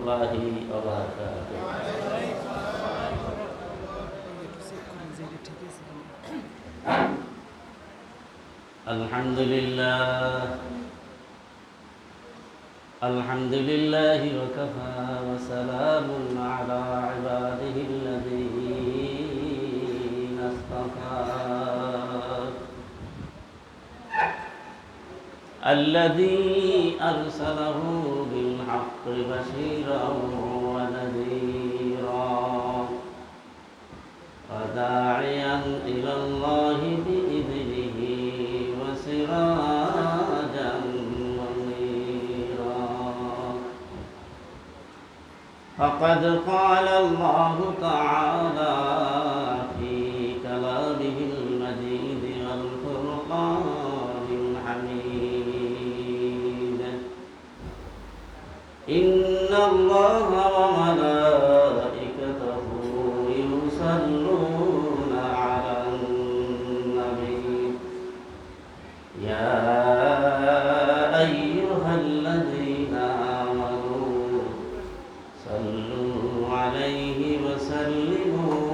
রহমতুল্লাহি ওয়া বারাকাতুহু। আলহামদুলিল্লাহ ওয়া কাফা ওয়া সালামুন আলা ইবাদিহিল্লাযীনা ইসতাফা الذي أرسله بالحق بشيرا ونذيرا وداعيا إلى الله بإذنه وسراجا منيرا فقد قال الله تعالى في كلامه المجيد والفرقان إن الله وملائكته يصلون على النبي يا أيها الذين آمنوا صلوا عليه وسلموا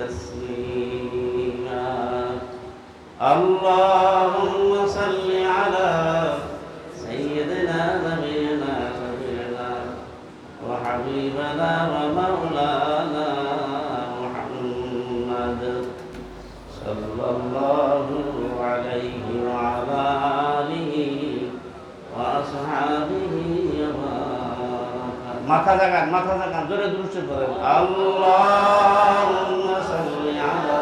تسليما اللهم صل على سيدنا نبينا وحبيبنا ومولانا محمد صلى الله عليه وعلى آله وأصحابه মাথা জাগান জোরে দুরূদ পড়েন আল্লাহুম্মা সাল্লি আলা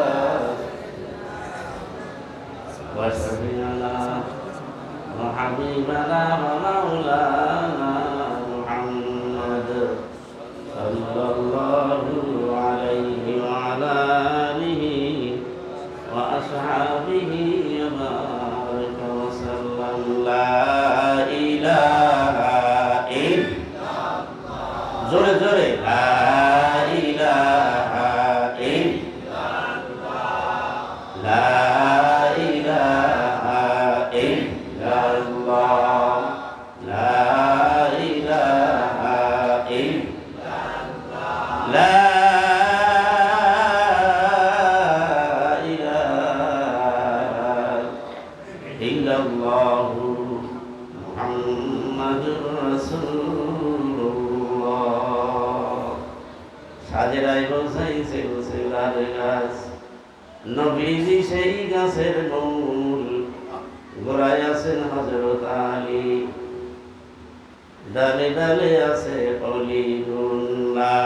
ওয়া সাল্লিম আলা ওয়া হাবিবানা ওয়া মাওলানা sallallahu alayhi wa ala alihi wa ashabihi wa baraka wa sallam la ilaha illallah jore jore la ilaha illallah la ilaha illallah la لا إله إلا الله محمد رسول الله সাজেরাই বসাইছে গোসেলার গাছ নবীজি সেই গাছের মূল গোড়ায় আছেন হযরত আলী ডালে ডালে আছে অলিগুন লা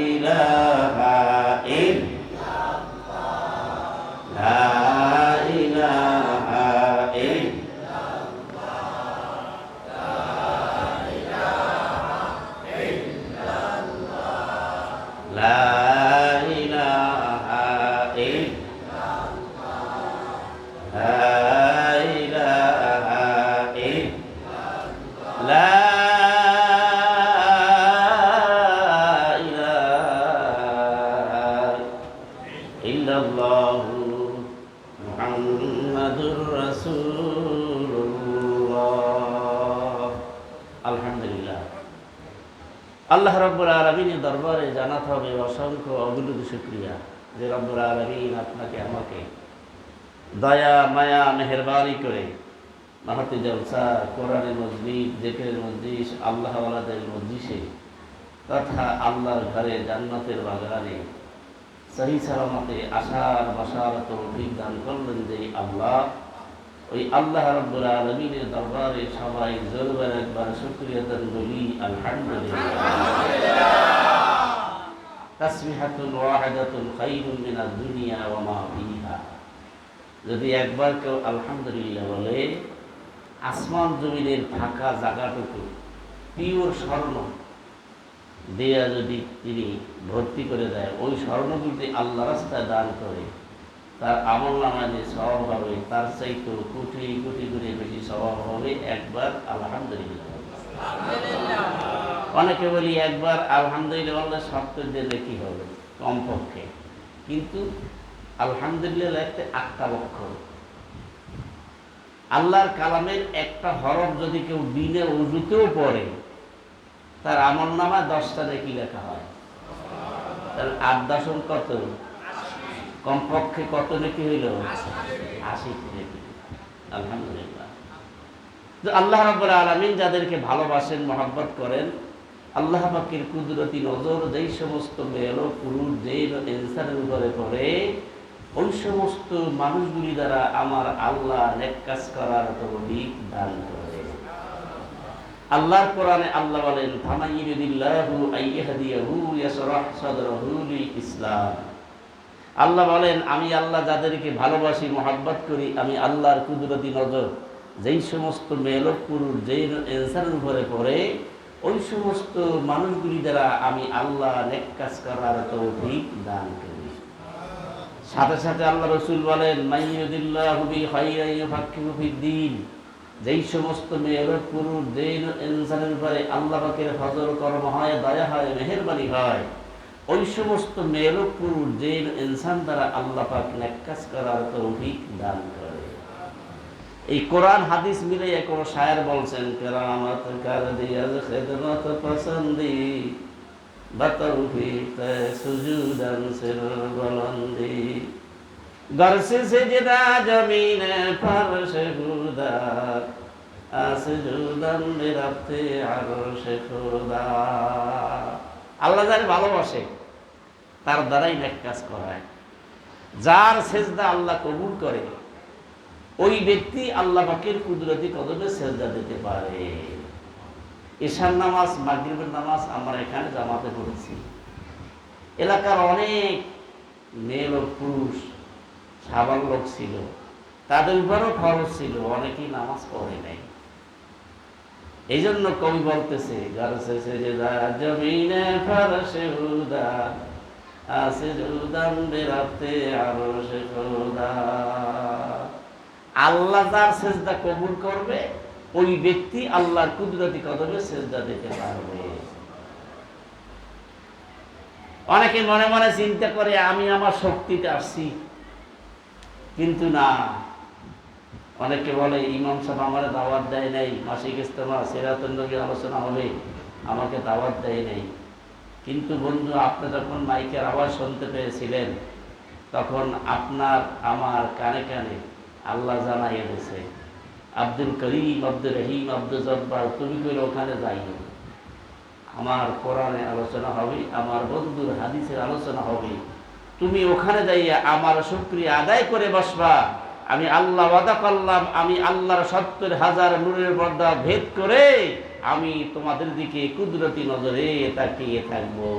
ইলাহা ইল্লাল্লাহ লা ইলাহা ইল্লাল্লাহ লা ইলাহা ইল্লাল্লাহ লা ইলাহা ইল্লাল্লাহ লা ইলাহা ইল্লাল্লাহ মুহাম্মাদুর রাসূলুল্লাহ। আলহামদুলিল্লাহ, আল্লাহ রাব্বুল আলামিনের দরবারে জানাতে হবে অসংখ্য অগণিত শুকরিয়া যে রাব্বুল আলামিন আপনাকে আমাকে দয়া মায়া মেহেরবানি করে মাহফিল জলসা, কোরআনের মজলিস, জিকিরের মজলিস, আল্লাহ ওয়ালাদের মজলিসে তথা আল্লাহর ঘরে জান্নাতের বাগানে সহি সালামতে আশার বাসার তৌফিক দান করলেন যে আল্লাহ, ওই আল্লাহ রাব্বুল আলামিনের দরবারে সবাই জোরবার একবার শুকরিয়া দান বলি আলহামদুলিল্লাহ। তাসবিহাতুন ওয়াহিদাতুন খায়রুম মিনাদ দুনিয়া ওয়া মা ফিহা। যদি একবার কেউ আলহামদুলিল্লাহ বলে, আসমান জমিনের ফাঁকা জায়গাটুকু পিওর স্বর্ণ দেয়া যদি তিনি ভর্তি করে দেয়, ওই স্বর্ণ যদি আল্লাহ রাস্তায় দান করে, তার আমলনামায় যে সওয়াব হবে তার চাইতে কোটি কোটি গুণে বেশি সওয়াব হবে একবার আলহামদুলিল্লাহ। অনেকে বলি একবার আলহামদুলিল্লাহ বললে 70 দিনে কি হবে কমপক্ষে, কিন্তু আলহামদুলিল্লাহ লাগতে 8টা অক্ষর। আল্লাহর কালামের একটা হরফ যদি কেউ দিনে উজুতেও পড়ে, তার আমল নামায় 10টা নেকি লেখা হয়। তাহলে 8 কত, কমপক্ষে কত নেকি হইল? 80 নেকি। আলহামদুলিল্লাহ। তো আল্লাহ রাব্বুল আলামিন যাদেরকে ভালোবাসেন, মহব্বত করেন, আল্লাহ পাকের কুদরতি নজর যেই সমস্ত মেয়ে পুরুষ যেই ইনসানের উপরে পড়ে, ওই সমস্ত মানুষগুলি দ্বারা আমার আল্লাহ নেক কাজ করার তৌফিক দান করে। আল্লাহর কোরআনে আল্লাহ বলেন, ফামাইয়ুরিদিল্লাহু আইয়াহদিয়াহু ইয়াশরাহ সাদরাহু লিল ইসলাম। আল্লাহ বলেন, আমি আল্লাহ যাদেরকে ভালোবাসি, মহব্বত করি, আমি আল্লাহর কুদরতি নজর যেই সমস্ত মেয়ে পুরুষ যেই ইনসানের উপরে পড়ে, ওই সমস্ত মানুষগুলি দ্বারা আমি আল্লাহ নেক কাজ করার তৌফিক দান করি। সাথে সাথে আল্লাহ রাসূল বলেন, মাইয়ুরিদিল্লাহু বিখাইরিন ইউফাক্কিহু ফিদ্দীন। যেই সমস্ত মেয়ে পুরুষ যেই ইনসানের উপরে আল্লাহ পাকের ফজল করম হয়, দয়া হয়, মেহেরবানি হয়, ওই সমস্ত মেয়ে পুরুষ যেই ইনসান দ্বারা আল্লাহ পাক নেক কাজ করার তৌফিক দান করে। এই কোরআন হাদিস মিলে কোন শায়ের বলছেন, কেরামত কার দিয়াল খিদমত পসন্দি বতৌফিক সুজুদান সির বুলন্দি গরসে সেজদা জমিনে ফরশে খুদা আসজুদান বিরাফতে আরশে খুদা। আল্লাহ যারে ভালোবাসে তার দ্বারাই নেক কাজ করায়। যার সেজদা আল্লাহ কবুল করে ওই ব্যক্তি আল্লাহ পাকের কুদরতি কদমে সেজদা দিতে পারে। ঈশার নামাজ, মাগরিবের নামাজ আমরা এখানে জামাতে পড়েছি। এলাকার অনেক মেয়ে লোক, পুরুষ, সাবান লোক ছিল, তাদের উপরও খরচ ছিল, অনেকেই নামাজ পড়ে নাই। এই জন্য কবি বলতেছে, গরসে সেজদা জমিনে ফরশে খুদা আসজুদান বিরাফতে আরশে খুদা। আল্লাহ যার সেজদা কবুল করবে ওই ব্যক্তি আল্লাহর কুদরতি কদমে সেজদা দিতে পারবে। অনেকে মনে মনে চিন্তা করে আমি আমার শক্তিতে আসছি, কিন্তু না। অনেকে বলে ইমাম সাহেব আমার দাওয়াত দেয় নাই, মাসিক ইজতেমা সিরাতুন নবী আলোচনা হবে, আমাকে দাওয়াত দেয় নাই। কিন্তু বন্ধু, আপনি যখন মাইকের আওয়াজ শুনতে পেয়েছিলেন তখন আপনার আমার কানে কানে আল্লাহ জানাইয়ে দিয়েছে, আব্দুল করিম, আব্দুল রহিম, আব্দুল জব্বার, তুমি কইলে ওখানে যাইও, আমার কোরআনে আলোচনা হবে, আমার বন্ধুর হাদিসের আলোচনা হবে, তুমি ওখানে যাইয়া আমার শুকরিয়া আদায় করে বসবা। আমি আল্লাহ ওয়াদা করলাম, আমি আল্লাহর 70,000 নূরের পর্দা ভেদ করে আমি তোমাদের দিকে কুদরতি নজরে তাকিয়ে থাকবো।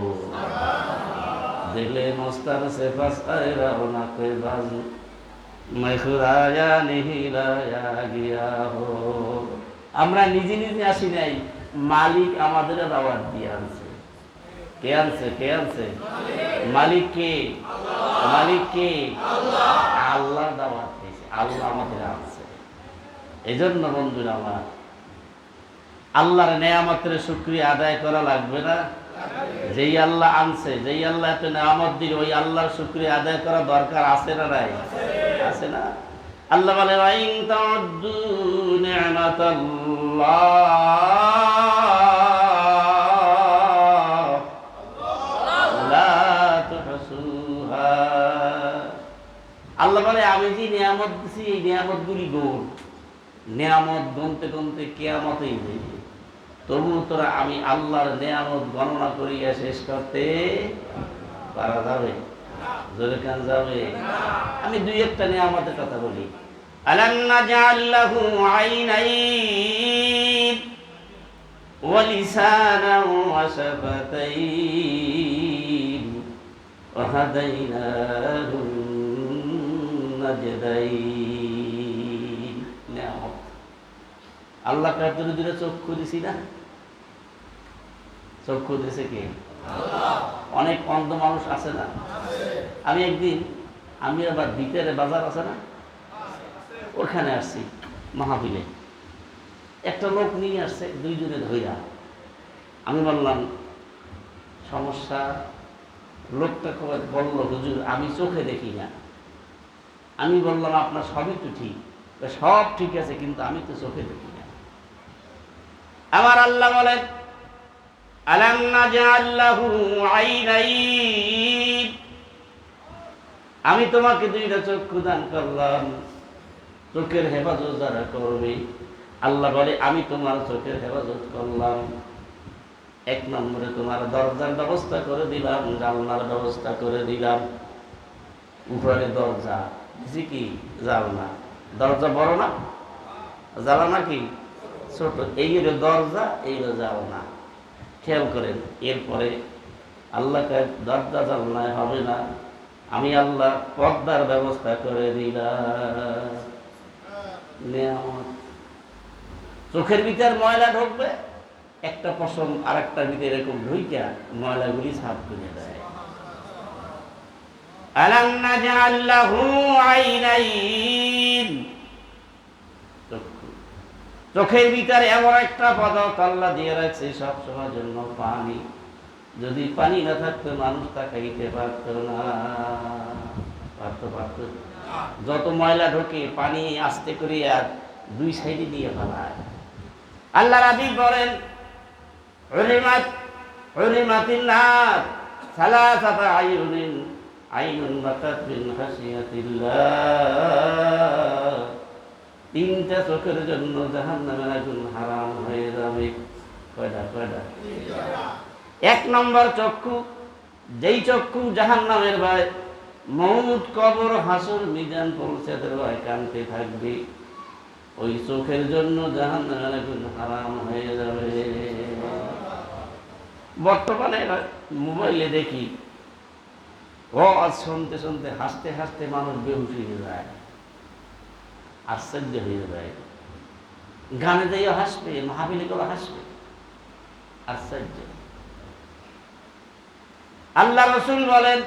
দিলে মস্তার সে ফাসায়রা না কে বাজ मैं खुदाया नहीं लाया गया हो। আমরা নিজে নিজে আসি নাই, মালিক আমাদের দাওয়াত দিয়ে আনছে। কে আনছে? কে আনছে? মালিক কে? মালিক কে? আল্লাহ দাওয়াত দিয়েছে, আল্লাহ আমাদের আনছে। এই জন্য বন্ধুরা আমার, আল্লাহর নেয়ামতের শুকরিয়া আদায় করা লাগবে না? যেই আল্লাহ আনছে, যেই আল্লাহ এত নেয়ামত দিল, ওই আল্লাহর শুকরিয়া আদায় করা দরকার আছে না নাই? আছে না? আল্লাহ বলে, ওয়াইন তাউদ্দু নি'মাতাল্লাহ লা তুহসুহা। আল্লাহ বলে, আমি যে নিয়ামত দিছি এই নিয়ামতগুলি গুণ, নিয়ামত গুনতে গুনতে কিয়ামতেই যাবে, তবু তোরা আমি আল্লাহর নিয়ামত গণনা করিয়া শেষ করতে পারা যাবে? জোরে কান যাবে? আমি দুই একটা নিয়ামতের কথা বলি। আলাম নাজআল লাহু আইনাইন ওয়া লিসানান ওয়া শাফাতাইন ওয়া হাদাইনাহু নাজদাইন। নিয়ামত আল্লাহ কাদের দিলে চক্ষু দিছি না? চক্ষু দিয়েছে কে? অনেক অন্ধ মানুষ আছে না? আমি একদিন, আমি আবার ভিতরে বাজার আছে না, ওখানে আসছি মাহফিলে, একটা লোক নিয়ে আসছে, দুইজনে ধইরা। আমি বললাম সমস্যা? লোকটা বলল, হুজুর আমি চোখে দেখি না। আমি বললাম আপনার সবই তো ঠিক, সব ঠিক আছে, কিন্তু আমি তো চোখে দেখি না। আমার আল্লাহ বলেন, আলাম নাজআল লাহু আইনাইন, আমি তোমাকে দুইটা চক্ষু দান করলাম। চোখের হেফাজত যারা করবে, আল্লাহ বলে আমি তোমার চোখের হেফাজত করলাম। এক নম্বরে তোমার দরজার ব্যবস্থা করে দিলাম, জানলার ব্যবস্থা করে দিলাম। উপরে দরজা কি জানলা, দরজা বড় না জানলা কি ছোট, এই হলো দরজা, এই হলো জানলা। খেয়াল করেন, এরপরে আল্লাহকে দরজা জানলায় হবে না, আমি আল্লাহ পর্দার ব্যবস্থা করে দিলাম। চোখের ভিতর ময়লা ঢুকবে, একটা পশম আর একটা ভিতরে এরকম ঢুইকা ময়লাগুলি সাফ করে দেয়। আলাম নাজআল লাহু আইনাইন, চোখের ভিতরে এমন একটা পদার্থ আল্লাহ দিয়ে রাখছে সব সময়ের জন্য, পানি। যদি পানি না থাকতো মানুষ তা খাইতে পারত না। পারত যত ময়লা ঢোকে পানি আস্তে করে আর দুই সাইডে দিয়ে ফেলায়। আল্লাহ রাবি বলেন উলিমাতিন নার সালাসাতা আইয়ুনিন, আইনুন বাকাত মিন খাশিয়াতিল্লাহ, তিনটা চোখের জন্য জাহান্নামের আগুন হারাম হয়ে যাবে। কয়টা? এক নম্বর চক্ষু, যেই চক্ষু জাহান্নামের ভয়, মউত, কবর, হাসর, মিজান পৌঁছাতে ভয় কানতে থাকবে, ওই চোখের জন্য জাহান্নামের আগুন হারাম হয়ে যাবে। বর্তমানে মোবাইলে দেখি ওয়াজ শুনতে শুনতে হাসতে হাসতে মানুষ বেহুশ হয়ে যায়, আশ্চর্য হয়ে যায়। গানে যাইও হাসবে, মাহফিলে করে হাসবে, আশ্চর্য। আল্লাহ রাসূল বলেন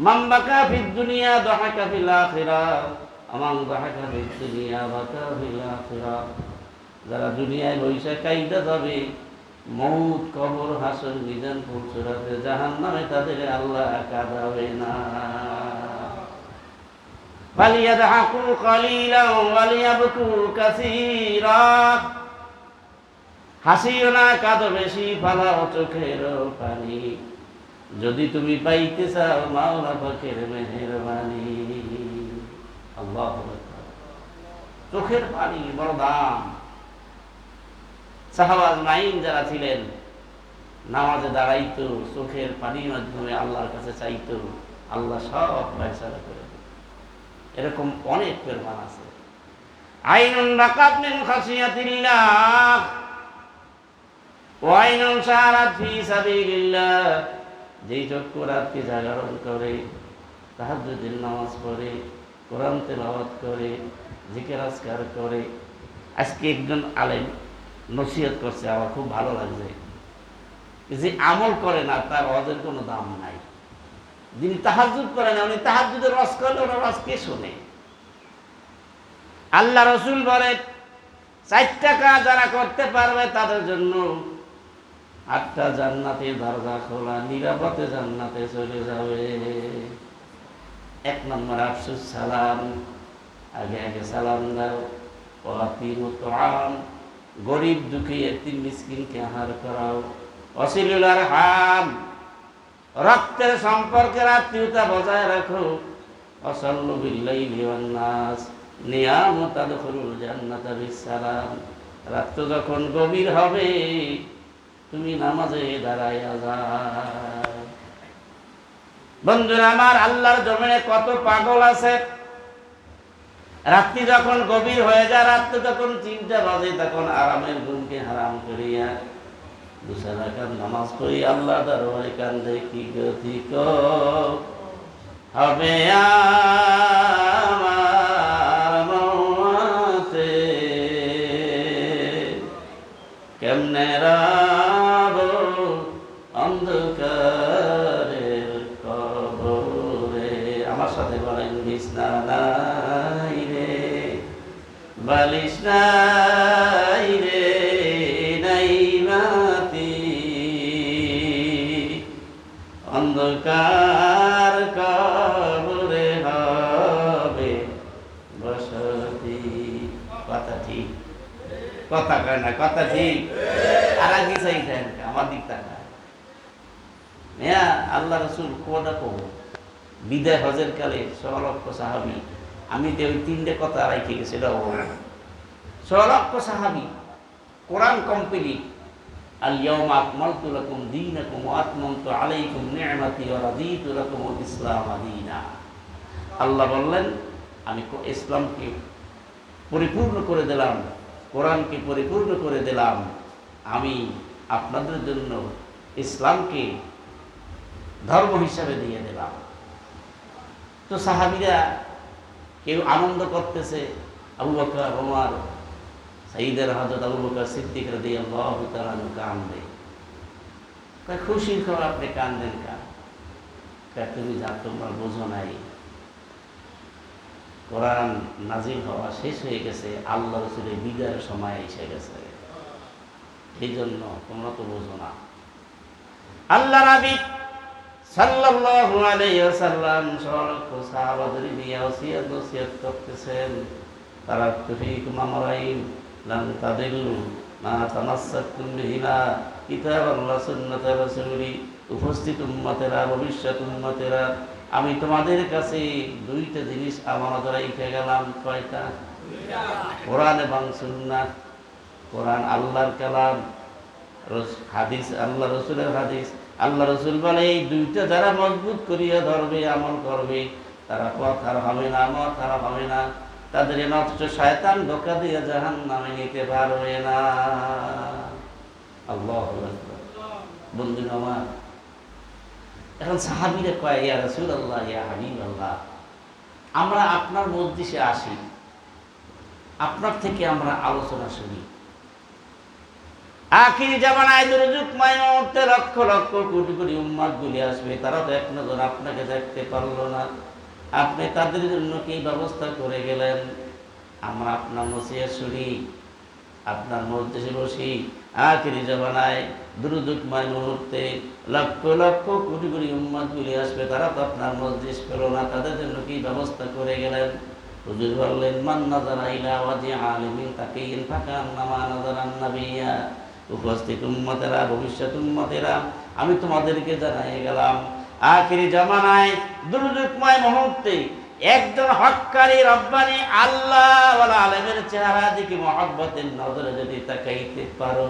মান বাকা ফিদ দুনিয়া দাহাকা ফিল আখিরাহ, আমান দাহাকা ফিদ দুনিয়া বাকা ফিল আখিরাহ। যারা দুনিয়ায় বৈশা কাইদা যাবে, মউত, কবর, হাসর, মিজান পৌঁছাতে জাহান্নামে তাদের আল্লাহ কাঁদাবে না। ফালিয়াদহাকু কালিলান ওয়ালিয়াবকু কাসীরা, হাসিও না, কাঁদো বেশি, ফালাও চোখের পানি, যদি তুমি পাইতে চাও মাওলা পাকের মেহেরবানি। আল্লাহু আকবার। চোখের পানি বড় দাম। সাহাবা আজমাইন যারা ছিলেন, নামাজে দাঁড়াইতো, চোখের পানির মাধ্যমে আল্লাহর কাছে চাইতো, আল্লাহ সব ফয়সালা করে। এরকম অনেক প্রমাণ আছে। আইনুন বাকাত মিন খাশিয়াতিল্লাহ ওয়া আইনুন সারাত ফি সাবিলিল্লাহ, যেই চক্ষু রাতকে জাগরণ করে, তাহাজ্জুদের নামাজ পড়ে, কোরআন তেলাওয়াত করে, জিকির আজকার করে। আজকে একজন আলেম নসিহত করছে, আমার খুব ভালো লাগছে, যে আমল করে না তার ওয়াজের কোনো দাম নাই। যিনি তাহাজ্জুদ করে না, উনি তাহাজ্জুদের ওয়াজ করলে ওনার ওয়াজ কে শোনে? আল্লাহ রাসূল বলেন 4টা কাজ যারা করতে পারবে তাদের জন্য 8টা জান্নাতের দরজা খোলা, নিরাপদে জান্নাতে চলে যাবে। 1 নম্বর আফসুস সালাম, আগে আগে সালাম দাও। ওয়াতিমুত তুআম, গরিব দুঃখী এতিম মিসকিনকে আহার করাও। ওয়াসিলুল আরহাম, রক্তের সম্পর্কের আত্মীয়তা বজায় রাখো। ওয়াসাল্লু বিল্লাইলি ওয়ান নাস নিয়ামু তাদখুলুল জান্নাতা বিসসালাম, রাত যখন গভীর হবে তুমি নামাজে দাঁড়াইয়া যাও। বন্ধুরা আমার, আল্লাহর জমিনে কত পাগল আছে। রাত্রি যখন গভীর হয়ে যায়, রাত্রে যখন 3টা বাজে, তখন আরামের ঘুমকে হারাম করিয়া 2 রাকাত নামাজ পড়ি আল্লাহ দরবারে কান্দে, কি গতি হবে আমার মওতে, কেমনে রাব অন্ধকারের কবরে। আমার সাথে বলেন বিছনা নাই রে, বালিশ নাই রে, নাই মাতি, অন্ধকার কবরে হবে বসতি। কথা ঠিক, কথা কয় না, কথা ঠিক। আর আগে চাইতেন আমার দিক টাকা হ্যাঁ আল্লাহ রসুল কোটা কব বিদায় হজের কালে 6 লক্ষ সাহাবি আমি তো ওই 3টে কথা রাখে গেছি এটা 6 লক্ষ সাহাবি কোরআন কমপ্লিট আল ইয়াউমা আকমালতু লাকুম দীনাকুম ওয়া আতমামতু আলাইকুম নি'মাতি ওয়া রাদিতু লাকুমুল ইসলাম দীনা। আল্লাহ বললেন আমি ইসলামকে পরিপূর্ণ করে দিলাম, কোরআনকে পরিপূর্ণ করে দিলাম, আমি আপনাদের জন্য ইসলামকে ধর্ম হিসাবে দিয়ে দিলাম। তো সাহাবীরা কেউ আনন্দ করতেছে, আবু বকর ওমর সাইয়েদনা হযরত আবু বকর সিদ্দিক রাদিয়াল্লাহু তাআলা কান্দে। কয় খুশির খবর আপনি কান্দেন কেন? তুমি যা তোমরা বোঝো নাই, কোরআন নাজিল হওয়া শেষ হয়ে গেছে, আল্লাহ রাসূলের বিদায়ের সময় এসে গেছে, এই জন্য তোমরা তো বোঝো না। আল্লাহ নবী সাল্লাল্লাহু আলাইহি ওয়াসাল্লাম সলক্ষ সাহাবাদের নিয়ে ওসিয়ত করতেছেন, তারা ফীকুম আমরাইন লান তাদিল্লু মা তামাসসাকতুম বিহিমা কিতাবাল্লাহ সুন্নাতার রাসূলি। উপস্থিত উম্মতেরা, ভবিষ্যৎ উম্মতেরা, আমি তোমাদের কাছে 2টা জিনিস আমানত রেখে গেলাম। কয়টা? কোরআন এবং সুন্নাহ। কোরআন আল্লাহর কালাম, হাদিস আল্লাহ রসুলের হাদিস। আল্লাহ রসুল বলে এই 2টা যারা মজবুত করিয়া ধরবে, আমল করবে, তারা পথ হারা হবে না, মত হারা হবে না, তাদের নষ্ট শয়তান ধোঁকা দিয়ে জাহান্নামে নিতে পারবে না। আল্লাহু আকবার। বন্ধু আমার, এখন সাহাবীরা কয় ইয়া রাসূলুল্লাহ, ইয়া হাবিবাল্লাহ, আমরা আপনার মজলিসে আসি, আপনার থেকে আমরা আলোচনা শুনি। আখির জামানায় দুর্যোগময় মুহূর্তে লক্ষ লক্ষ কোটি কোটি উম্মত গুলি আসবে, তারা তো এক নজর আপনাকে দেখতে পারলো না, আপনি তাদের জন্য কি ব্যবস্থা করে গেলেন? আমরা আপনার নসিহত শুনি, আপনার মজলিসে বসি। আখির জামানায় দুর্যোগময় মুহূর্তে লক্ষ লক্ষ কোটি কোটি উম্মত গুলি আসবে, তারা তো আপনার মজলিস পেল না, তাদের জন্য কি ব্যবস্থা করে গেলেন? হুজুর বললেন মান নাযারা ইলা ওয়াজি আলিমিন তাকিয়িন ফাকান্নামা নাযারান নাবিয়্যা। উপস্থিত উম্মতেরা, ভবিষ্যৎ উম্মতেরা, আমি তোমাদেরকে জানাই গেলাম, আখির জামানায় দুর্যোগময় মুহূর্তে একজন হক্কানি রব্বানি আল্লাহ ওয়ালা আলেমের চেহারা দিকে মহব্বতের নজরে যদি তাকাইতে পারো,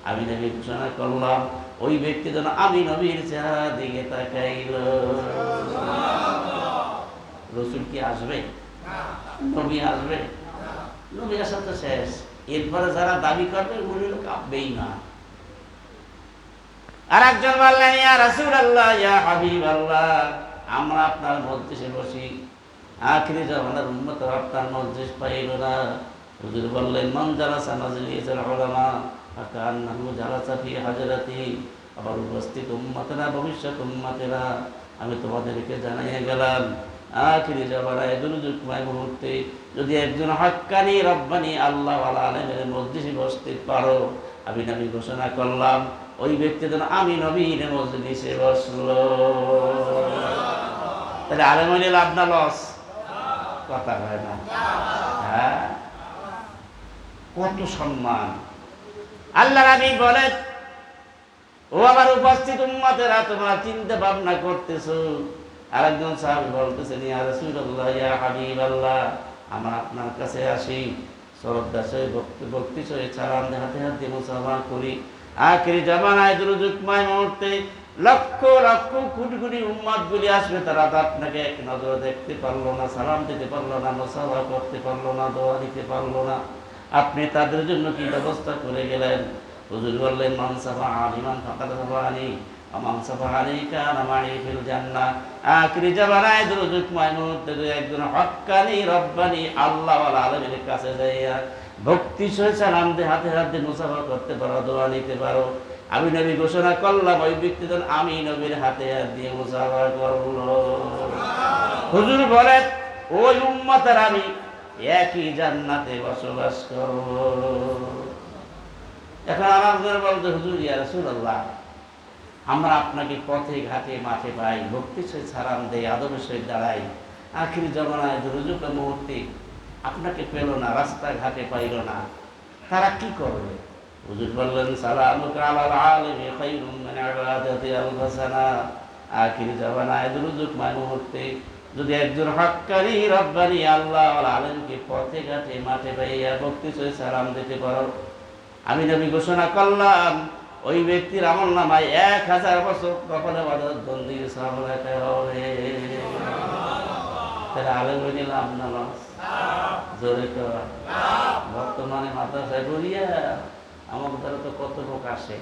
আমি নবী ঘোষণা করলাম ওই ব্যক্তি যেন আমি নবীর চেহারা দিকে তাকাইল। রসুল কি আসবে? নবী আসবে? নবী আসা তো শেষ, এরপরে যারা দাবি করবে ওগুলো কাঁপবেই না। আর একজন বললেন ইয়া রাসূলুল্লাহ, ইয়া হাবিবাল্লাহ, আমরা আপনার মজলিসে বসি, আখিরি জামানার উম্মত আপনার মজলিস পাইল না। হুজুর বললেন মান জালাসা মাজলিসাল উলামা ফাকান্নাহু জালাসা ফি হাজরাতি। আবার উপস্থিত উম্মতেরা, ভবিষ্যৎ উম্মতেরা, আমি তোমাদেরকে জানাইয়া গেলাম, আখিরি জামানায় দুর্যোগময় মুহূর্তে যদি একজন হক্কানি রব্বানি আল্লাহ ওয়ালা আলেমের মজলিসে বসতে পারো, আমি নবী ঘোষণা করলাম ওই ব্যক্তি যেন আমি নবীর মজলিসে বসলো। তাহলে আলেম হইলে লাভ না লস? কথা হয় না? হ্যাঁ, কত সম্মান। আল্লাহ নবী বলেন ও আমার উপস্থিত উম্মতেরা, তোমরা চিন্তা ভাবনা করতেছো। আরেকজন সাহাবী বলতেছেন ইয়া রাসূলুল্লাহ, ইয়া হাবিবাল্লাহ, আমরা আপনার কাছে আসি, শ্রদ্ধা সহিত ভক্তি সহিত সালাম হাতে হাতে মুসাফা করি। আখিরি জামানায় দুর্যোগময় মুহূর্তে লক্ষ লক্ষ কোটি কোটি উম্মত গুলি আসবে, তারা তো আপনাকে এক নজরে দেখতে পারলো না, সালাম দিতে পারলো না, মুসাফা করতে পারলো না, দোয়া দিতে পারলো না, আপনি তাদের জন্য কি ব্যবস্থা করে গেলেন? হুজুর বললেন মান সাফা আলিমান ফাকাদ সাফানি আমান সাফা আলাইকা নামাই ফিল জান্নাহ। আখিরি জামানায় দুর্যোগময় মুহূর্তে একজন হক্কানি রব্বানি আল্লাহ ওয়ালা আলেমের কাছে যাইয়া ভক্তি সহিত সালাম দিয়ে হাতে হাতে মুসাফা করতে পারো, দোয়া নিতে পারো, আমি নবী ঘোষণা করলাম ওই ব্যক্তি যেন আমি নবীর হাতে হাত দিয়ে মুসাফা করলো। হুজুর বলেন ওই উম্মতের আমি একই জান্নাতে বসবাস করব। এখন আমার বলতে হুজুর ইয়া রাসূলুল্লাহ, আমরা আপনাকে পথে ঘাটে মাঠে পাই, ভক্তি সহিত সালাম দেই, আদবের সহিত দাঁড়াই, আখিরি জামানায় দুর্যোগের মুহূর্তে আপনাকে পেল না, রাস্তাঘাটে পাইল না, তারা কি করবে? হুজুর বললেন সালামুকা আলাল আলিমি খায়রুম মিন ইবাদাতি আল-হাসানা। আখির জামানায় দুরুদ মায় মুহূর্তে যদি একজন হক্কানি রব্বানি আল্লাহ ওয়াল আলেমকে পথে ঘাটে মাঠে পাইয়া বক্তৃতায় সালাম দিতে পারো, আমি নবী ঘোষণা করলাম ওই ব্যক্তির আমল নামায় 1000 বছর কপালে ইবাদত বন্দি সওয়াব লেখা হবে। তাহলে আলেম হইলে লাভ না লস? জোরে কর। বর্তমানে মাদ্রাসায় পড়িয়া আমাদের দ্বারা তো কত লোক আসে,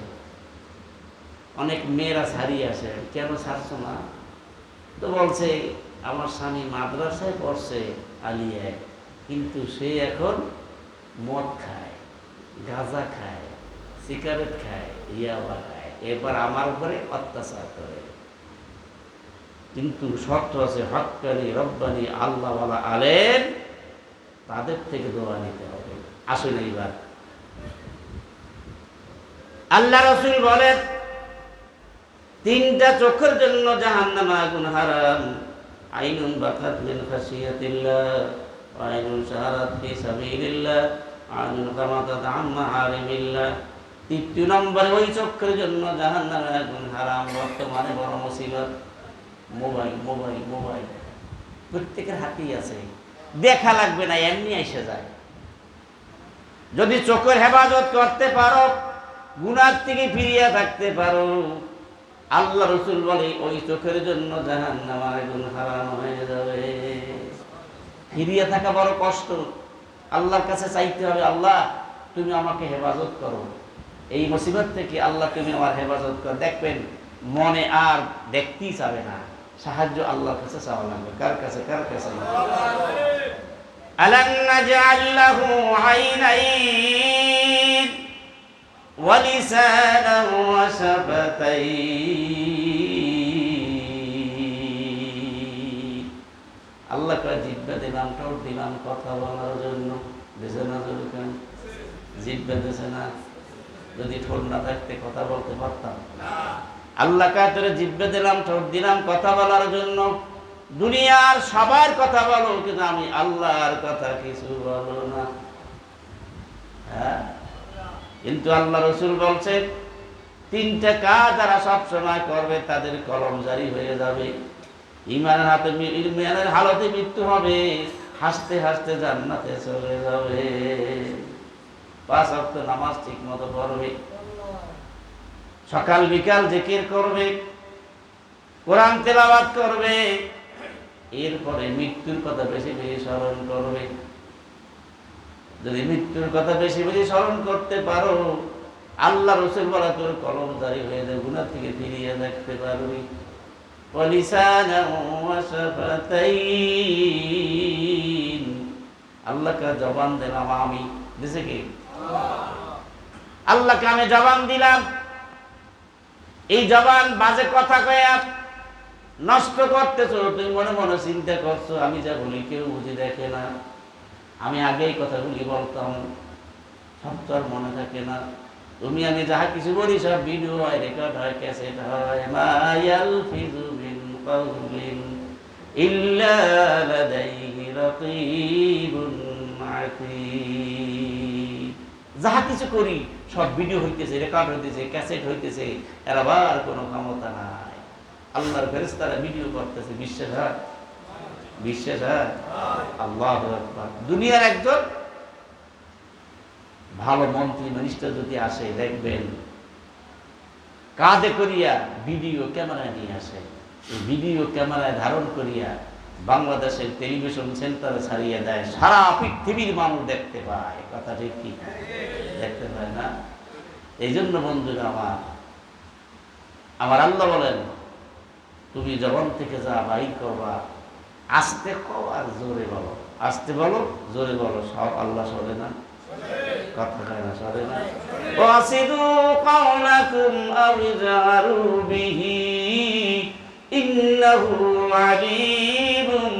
অনেক মেয়েরা ছাড়িয়ে আসে। কেন ছাড়ছো না? তো বলছে আমার স্বামী মাদ্রাসায় পড়ছে আলিয়ায়, কিন্তু সে এখন মদ খায়, গাঁজা খায়, সিগারেট খায়, ইয়াবা খায়, এবার আমার উপরে অত্যাচার করে। কিন্তু শর্ত আছে, হক্কানি রব্বানি আল্লাহওয়ালা আলেম, তাদের থেকে দোয়া নিতে হবে। আসুন এইবার আল্লাহ রাসূল বলেন 3টা চোখের জন্য জাহান্নাম আগুন হারাম। আইনুন বাকাত মিন খাশিয়াতিল্লাহ, আইনুন শাহারাত ফি সাবিলিল্লাহ, আইনুন কামাতাত আন মাহারিমিল্লাহ। 3 নম্বরে ওই চোখের জন্য জাহান্নাম আগুন হারাম। বর্তমানে বড় মুসিবত মোবাইল মোবাইল মোবাইল, প্রত্যেকের হাতেই আছে, দেখা লাগবে না, এমনি এসে যায়। যদি চোখের হেফাজত করতে পারো, গুনাহ থেকে ফিরিয়ে থাকতে পারো, আল্লাহ রাসূল বলে ওই চোখের জন্য জাহান্নাম আগুন হারাম হয়ে যাবে। ফিরিয়ে থাকা বড় কষ্ট, আল্লাহর কাছে চাইতে হবে, আল্লাহ তুমি আমাকে হেফাজত করো এই মুসিবত থেকে, আল্লাহ তুমি আমার হেফাজত করো। দেখবেন মনে আর দেখতেই চাবে না, সাহায্য আল্লাহর কাছে চাওয়া লাগবে। কার কাছে? কার কাছে? আলাম নাজআল লাহু আইনাইন ওয়া লিসানান ওয়া শাফাতাইন। আল্লাহ কয় জিহ্বা দিলাম, ঠোঁট দিলাম কথা বলার জন্য। দেশে না যখন জিহ্বা দেশে না, যদি ঠোঁট না থাকতে কথা বলতে পারতাম? আল্লাহ কয় তোরে জিহ্বা দিলাম, ঠোঁট দিলাম কথা বলার জন্য। দুনিয়ার সবার কথা বলো, কিন্তু আমি আল্লাহর কথা কিছু বলো না। হ্যাঁ, কিন্তু আল্লাহ রাসূল বলছে 3টা কাজ যারা সব সময় করবে তাদের কলম জারি হয়ে যাবে। ইমানের হালতে মৃত্যু হবে, হাসতে হাসতে জান্নাতে চলে যাবে। 5 ওয়াক্ত নামাজ ঠিক মতো পড়বে, সকাল বিকাল জিকির করবে, কোরআন তেলাওয়াত করবে, এরপরে মৃত্যুর কথা বেশি বেশি স্মরণ করবে। যদি মৃত্যুর কথা বেশি বেশি স্মরণ করতে পারো, আল্লাহ রাসূল বলে তোর কলম জারি হয়ে যাবে, গুনাহ থেকে ফিরিয়ে দেখতে পারবি। ওয়া লিসানান ওয়া শাফাতাইন, আল্লাহকে জবান দিলাম আমি, দিছে কি? আল্লাহকে আমি জবান দিলাম। এই জবান বাজে কথা কয়া নষ্ট করতেছো, তুমি মনে মনে চিন্তা করছো আমি যা বলি কেউ বুঝে দেখে না, আমি আগেই কথাগুলি বলতাম, সব তো আর মনে থাকে না। তুমি আমি যাহা কিছু বলি সব ভিডিও হয়, রেকর্ড হয়, ক্যাসেট হয়। মা ইয়ালফিযু মিন কাওলিন ইল্লা লাদাইহি রাকীবুন আতীদ। যাহা কিছু করি সব ভিডিও হইতেছে, রেকর্ড হইতেছে, ক্যাসেট হইতেছে, এর আবার কোনো ক্ষমতা নাই। আল্লাহর ফেরেশতারা ভিডিও করতেছে, বিশ্বাস হয়? বিশ্বাস হয়? আল্লাহু আকবার। দুনিয়ার একজন ভালো মন্ত্রী মিনিস্টার যদি আসে, দেখবেন কাঁধে করিয়া ভিডিও ক্যামেরায় নিয়ে আসে, এই ভিডিও ক্যামেরায় ধারণ করিয়া বাংলাদেশের টেলিভিশন সেন্টারে ছাড়িয়ে দেয়, সারা পৃথিবীর মানুষ দেখতে পায়। কথা ঠিক কি? দেখতে পায় না? এই জন্য বন্ধুরা আমার আল্লাহ বলেন তুমি জবান থেকে যা বাইর করবা, আস্তে কও আর জোরে বলো, আস্তে বলো জোরে বলো, সব আল্লাহ শোনে না? কথা কয় না? শোনে না? ওয়াসিদু কাওলাকুম আও জারু বিহি ইন্নাহু আলিমুম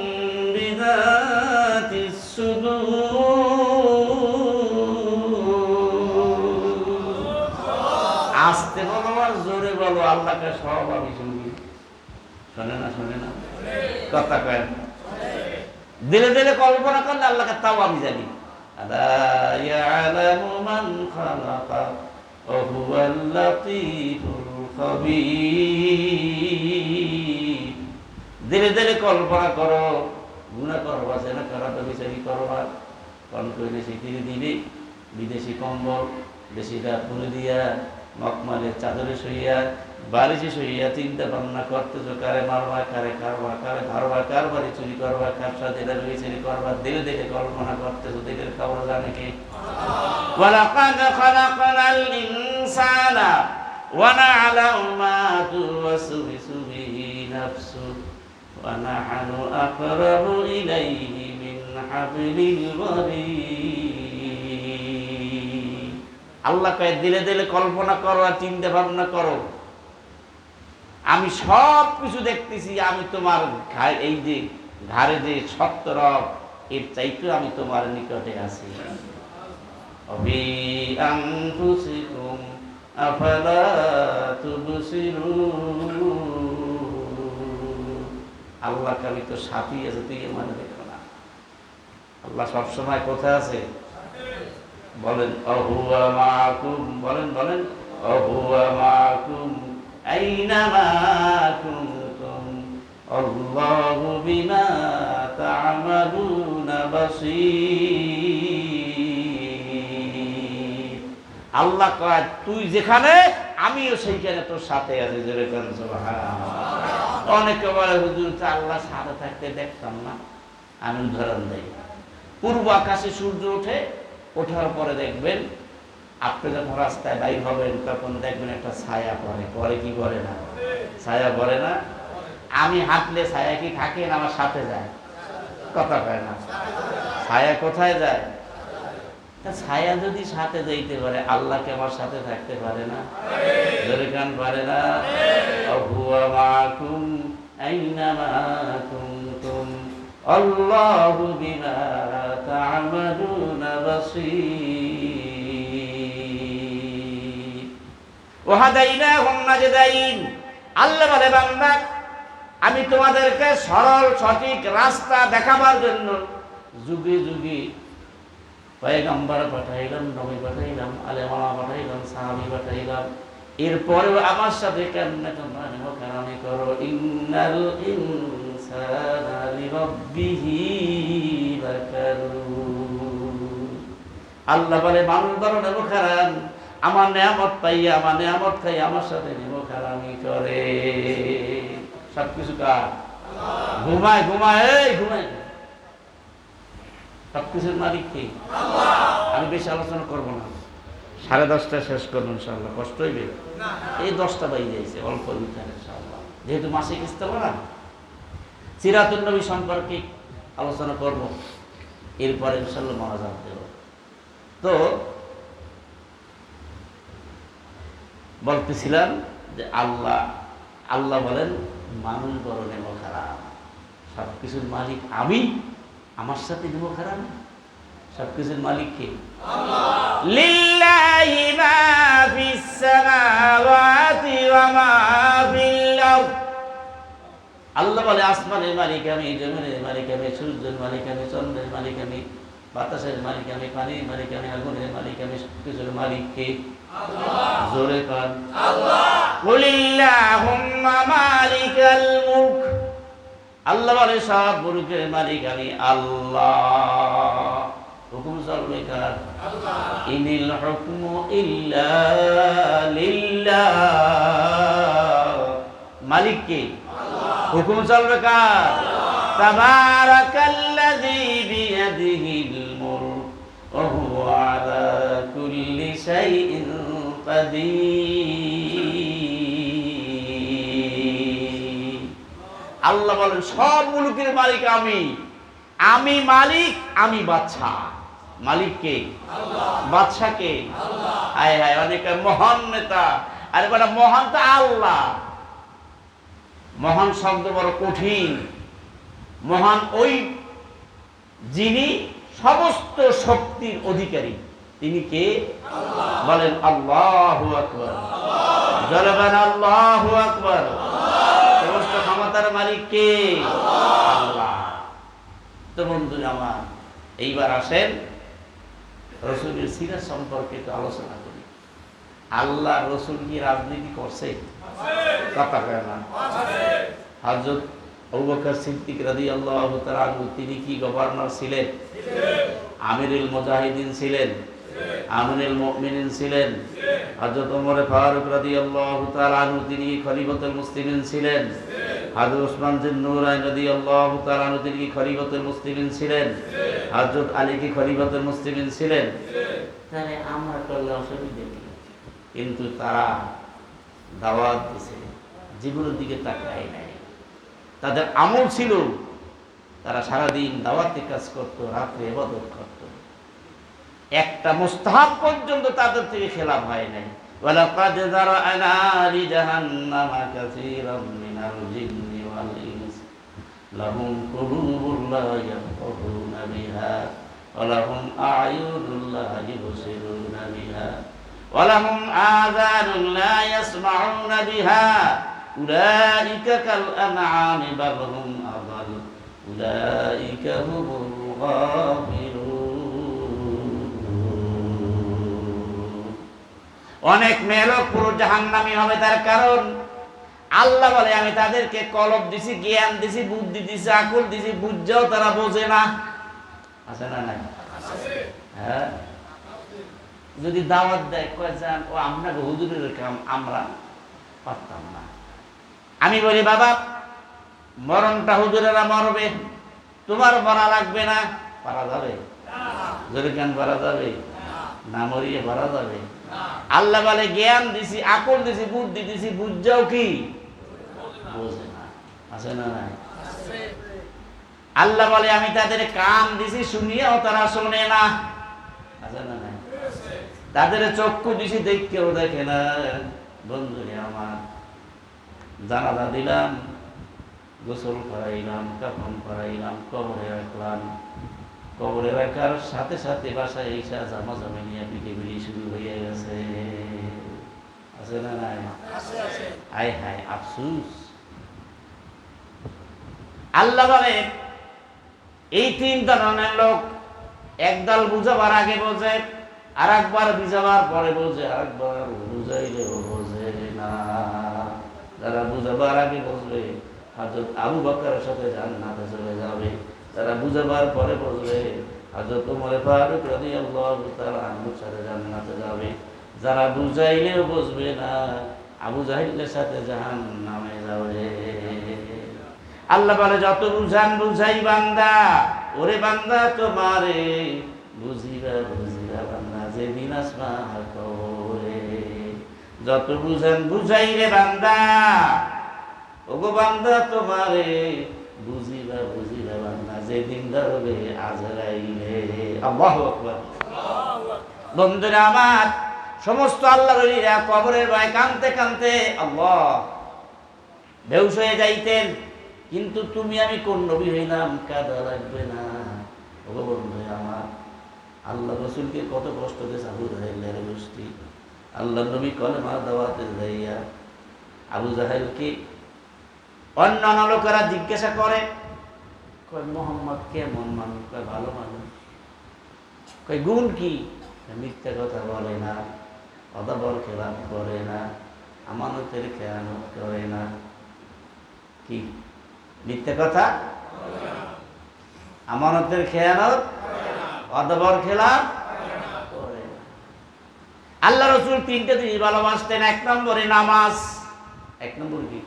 বিযাতিস সুদূর। আস্তে বলো আর জোরে বলো, আল্লাহকে সব আমি শুনি। শোনে না? শোনে না? কথা কয় না? দিলে দিলে কল্পনা করলে আল্লাহকে তাও আমি জানি। আলা ইয়ালামু মান খালাকা ওয়া হুয়াল লাতীফুল খাবীর। ধীরে ধীরে কল্পনা করো, গুনাহ করবা, জেনা করবা, ব্যভিচারী করবা, কোন কইলে সে ধীরে ধীরে বিদেশি কম্বল দেশি রাত তুলে দিয়া মকমালের চাদরে শুইয়া বালিশে শুইয়া চিন্তা ভাবনা করতেছো, কারে মারবা, কারে খারবা, কারে ধরবা, কার বাড়ি চুরি করবা, কার সাথে চুরি করবা, ধীরে ধীরে কল্পনা করতেছো। ধীরে খবর জানে কে? ওয়ালাকাদ খালাকনাল ইনসানা ওয়া না'লামু মা তুওয়াসওয়িসু বিহি নাফসু ওয়া নাহনু আকরাবু ইলাইহি মিন হাবলিল ওয়ারিদ। আল্লাহ কয় দিলে দিলে কল্পনা করো আর চিন্তা ভাবনা করো, আমি সব কিছু দেখতেছি, আমি তোমার এই যে ঘাড়ে যে শক্ত রব, এর চাইতে আমি তোমার নিকটে আছি। অবি আনফুসিকুম আফালা তুবসিরুন। আল্লাহ আমি তো সাথী আছে, তুই মানে দেখো না। আল্লাহ সবসময় কোথায় আছে বলেন? অহুয়া মাকুম, বলেন বলেন, অহুয়া মাকুম আইনামা কুনতুম আল্লাহু বিমা তা'মালুনা বাসীর। আল্লাহ কয় তুই যেখানে আমিও সেইখানে তোর সাথে আছি। জোরে বলেন সুবহানাল্লাহ। অনেকে বলে হুজুর তো আল্লাহ সাথে থাকতে দেখতাম না। আমি উদাহরণ দেই, পূর্ব আকাশে সূর্য ওঠে, ওঠার পরে দেখবেন আপনি যখন রাস্তায় বাইর হবেন তখন দেখবেন একটা ছায়া পড়ে, পরে কি পড়ে না? ছায়া পড়ে না? আমি হাঁটলে ছায়া কি থাকে না আমার সাথে যায়? কথা কয় না। ছায়া কোথায় যায়? ছায়া যদি সাথে যাইতে পারে, আল্লাহকে আমার সাথে থাকতে পারে না? জোরে কান পারে না? হুয়া মাকুম আইনামা কুনতুম আল্লাহু বিমা তা'মালুনা বাসীর। ওয়া হাদাইনাহুম নাজদাইন। আল্লাহ বলে বান্দা আমি তোমাদেরকে সরল সঠিক রাস্তা দেখাবার জন্য যুগে যুগে পয়গম্বর পাঠাইলাম, নবী পাঠাইলাম, আলেমা পাঠাইলাম, সাহাবী পাঠাইলাম। এরপরেও আমার সাথে কেমনে তোমরা নেমখারামি করো? ইন্নাল ইনসানা লিরাব্বিহি লাকানুন। আল্লাহ বলে মানুষ বড় নেমখারাম, আমার নেয়ামত পাইয়া, আমার নেয়ামত খাই আমার সাথে নেমখারামি করে। সবকিছু কার? ঘুমায় ঘুমায়, এই ঘুমায়, সবকিছুর মালিক কে? আমি বেশি আলোচনা করবো না, 10:30 শেষ করবো ইনশাআল্লাহ। কষ্ট হইবে? এই 10টা বাজে যাইছে, অল্প দিন ইনশাআল্লাহ। যেহেতু মাসিক ইস্তেমা না, সিরাতুন নবী সম্পর্কে আলোচনা করব, এরপরে ইনশাআল্লাহ মোনাজাত দেব। তো বলতেছিলাম যে আল্লাহ বলেন মানুষ বড় নেব খারাপ, সবকিছুর মালিক আমি, আমার সাথে নেব খারাপ। সবকিছুর মালিক কে? লিল্লাহি মা ফিস সামাওয়াতি ওয়া মা ফিল আরদ। আল্লাহ বলে আসমানের মালিক আমি, জমিনের মালিক আমি, সূর্যের মালিক আমি, চন্দ্রের মালিক আমি, বাতাসের মালিক আমি, পানির মালিক আমি, আগুনের মালিক আমি। সবকিছুর মালিক কে? আল্লাহ। জোরে কান আল্লাহ। কুলিল্লাহুম্মা মালিকাল মুলক। আল্লাহ বলে সব মুলকের মালিক আমি আল্লাহ। হুকুম চলবে কার? আল্লাহ। ইনিল হুকমু ইল্লা লিল্লাহ। মালিক কে? আল্লাহ। হুকুম চলবে কার? আল্লাহ। তাবারাকাল্লাযী বিয়াদিহিল মুলক ওয়া হুয়া আলা কুল্লি শাইইন কাদির। আল্লাহ বলেন সব মুলকের মালিক আমি, আমি মালিক, আমি বাদশা। মালিক কে? আল্লাহ। বাদশা কে? আল্লাহ। হায় হায়, অনেক মহান নেতা, আরে বড় মহান তো আল্লাহ। মহান শব্দ বড় কঠিন। মহান ওই যিনি সমস্ত শক্তির অধিকারী, তিনি কে? আল্লাহ। বলেন আল্লাহু আকবার। জলবান আল্লাহু আকবার। সমস্ত ক্ষমতার মালিক কে? আল্লাহ। তো বন্ধুরা আমার, এইবার আসেন রাসূলের সিরাত সম্পর্কে একটু আলোচনা করি। আল্লাহ রসুল কি রাজনীতি করছে? কথা কয় না। হযরত আবু বকর সিদ্দিক রাদিয়াল্লাহু তাআলা আনহু তিনি কি গভর্নর ছিলেন? আমিরুল মুজাহিদিন ছিলেন, আমিরুল মুমিনিন ছিলেন। হযরত ওমর ফারুক রাদিয়াল্লাহু তাআলা আনহু তিনি খলিফাতুল মুসলিমিন ছিলেন। হযরত ওসমান বিন নুরাইন রাদিয়াল্লাহু তাআলা আনহু তিনি খলিফাতুল মুসলিমিন ছিলেন। হযরত আলী কি খলিফাতুল মুসলিমিন ছিলেন? তাহলে আমরা করলে অসুবিধা কি? কিন্তু তারা দাওয়াত দিয়েছে, জীবনের দিকে তাকায় নাই। তাদের আমল ছিল তারা সারাদিন দাওয়াতে কাজ করত, রাত্রে ইবাদত করত। একটা মুস্তাহাব পর্যন্ত তাদের থেকে খেলাফ হয় নাই। ওয়ালাকাদ যারা'না লিজাহান্নামা কাসীরাম মিনাল জিন্নি ওয়াল ইনস লাহুম কুলুবুন লা ইয়াফকাহুনা বিহা ওয়া লাহুম আ'য়ুনুন লা ইবসিরুনা বিহা ওয়া লাহুম আযানুন লা ইয়াসমা'উনা বিহা উলাইকা কাল আন'আমি বাল হুম আযাল উলাইকা হুমুল গাফিলুন। অনেক মেয়েলোক পুরো জাহান্নামী হবে। তার কারণ আল্লাহ বলে আমি তাদেরকে কলব দিছি, জ্ঞান দিছি, বুদ্ধি দিছি, আকল দিছি, বুঝাও তারা বোঝে না। আছে না নাই? হ্যাঁ, যদি দাওয়াত দেয় কয় যান ও আপনাকে হুজুরের কাম আমরা পারতাম না। আমি বলি বাবা মরণটা হুজুরেরা মরবে, তোমার মরা লাগবে না। পারা যাবে? যদি জ্ঞান পারা যাবে না, মরিয়ে পারা যাবে? আল্লাহ বলে জ্ঞান দিছি, আকল দিছি, বুদ্ধি দিছি, বুঝাও কি বোঝে না। আছে না নাই? আল্লাহ বলে আমি তাদের কান দিছি, শুনিয়াও তারা শোনে না। আছে না নাই? তাদের চক্ষু দিছি, দেখেও দেখে না। বন্ধুরে আমার, জানাজা দিলাম, গোসল করাইলাম, কাফন করাইলাম, কবরে রাখলাম। কবরে রাখার সাথে সাথে বাসায় এসে জামাজামে নিয়ে পিঠে পিড়ি শুরু হয়ে গেছে। আছে না নাই? হায় হায় আফসুস। আল্লাহ বলে এই তিন ধরনের লোক, একদল বুঝাবার আগে বোঝে, আর একবার বুঝাবার পরে বোঝে, আর একবার বুঝাইলেও বোঝে না। যারা বুঝাবার আগে বুঝবে হযরত আবু বকরের সাথে জান্নাতে চলে যাবে। যারা বুঝাবার পরে বুঝবে হযরত ওমর ফারুক রাদিয়াল্লাহু তাআলা আনহুর সাথে জান্নাতে যাবে। যারা বুঝাইলেও বুঝবে না, আবু জাহিলের সাথে জাহান্নামে যাবে। আল্লাহ বলে যত বুঝান বুঝাই বান্দা, ওরে বান্দা তোমারে বুঝিবা বুঝিবা বান্দা যেদিন আসবা কবরে। যত বুঝান বুঝাই রে বান্দা, ওগো বান্দা তোমারে বুঝিবা বুঝিবা বান্দা যেদিন ধরবে আজরাইলে। আল্লাহু আকবার। বন্ধুরা আমার, সমস্ত আল্লাহর ওলিরা কবরের ভয়ে কাঁদতে কাঁদতে আল্লাহ বেহুশ হয়ে যাইতেন। কিন্তু তুমি আমি কোন নবী হইলাম, কাঁদা লাগবে না। ওগো বন্ধু আমার, আল্লাহ রসুলকে কত কষ্ট দিয়েছে আবু জাহেলের গোষ্ঠী। আল্লাহ নবী কলেমা দাওয়াতে যাইয়া আবু জাহেলকে অন্যান্য লোকেরা জিজ্ঞাসা করে, কয় মোহাম্মদ কেমন মানুষ? কয় ভালো মানুষ। কয় গুণ কি? মিথ্যা কথা বলে না, অদাবর খেলাপ করে না, আমানতের খেয়ানত করে না। কি মিথ্যা কথা? আমানতের খেয়ানত, অদাবর খেলাপ করে না। আল্লাহ রসুল তিনটে জিনিস ভালোবাসতেন। এক নম্বরে নামাজ। এক নম্বর কি?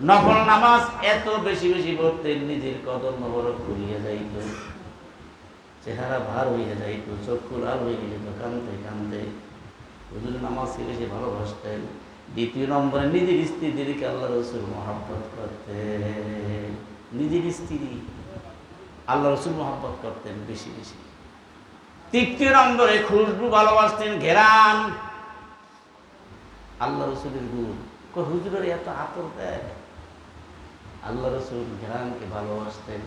নফল নামাজ এত বেশি বেশি পড়তেন, নিজের কদম মোবারক খুলিয়ে যাইত, চেহারা ভার হইয়া যাইত, চক্ষু লাল হয়ে যেত কাঁদতে কাঁদতে। হুজুর নামাজকে বেশি ভালোবাসতেন। দ্বিতীয় নম্বরে নিজের স্ত্রীদেরকে আল্লাহ রসুল মহব্বত করতেন। নিজের স্ত্রী আল্লাহ রসুল মহব্বত করতেন বেশি বেশি। তৃতীয় নম্বরে খুশবু ভালোবাসতেন, ঘেরান। আল্লাহ রসুলের গুণ। হুজুরের এত আতর দেয়। আল্লাহ রসুল ঘেরানকে ভালোবাসতেন।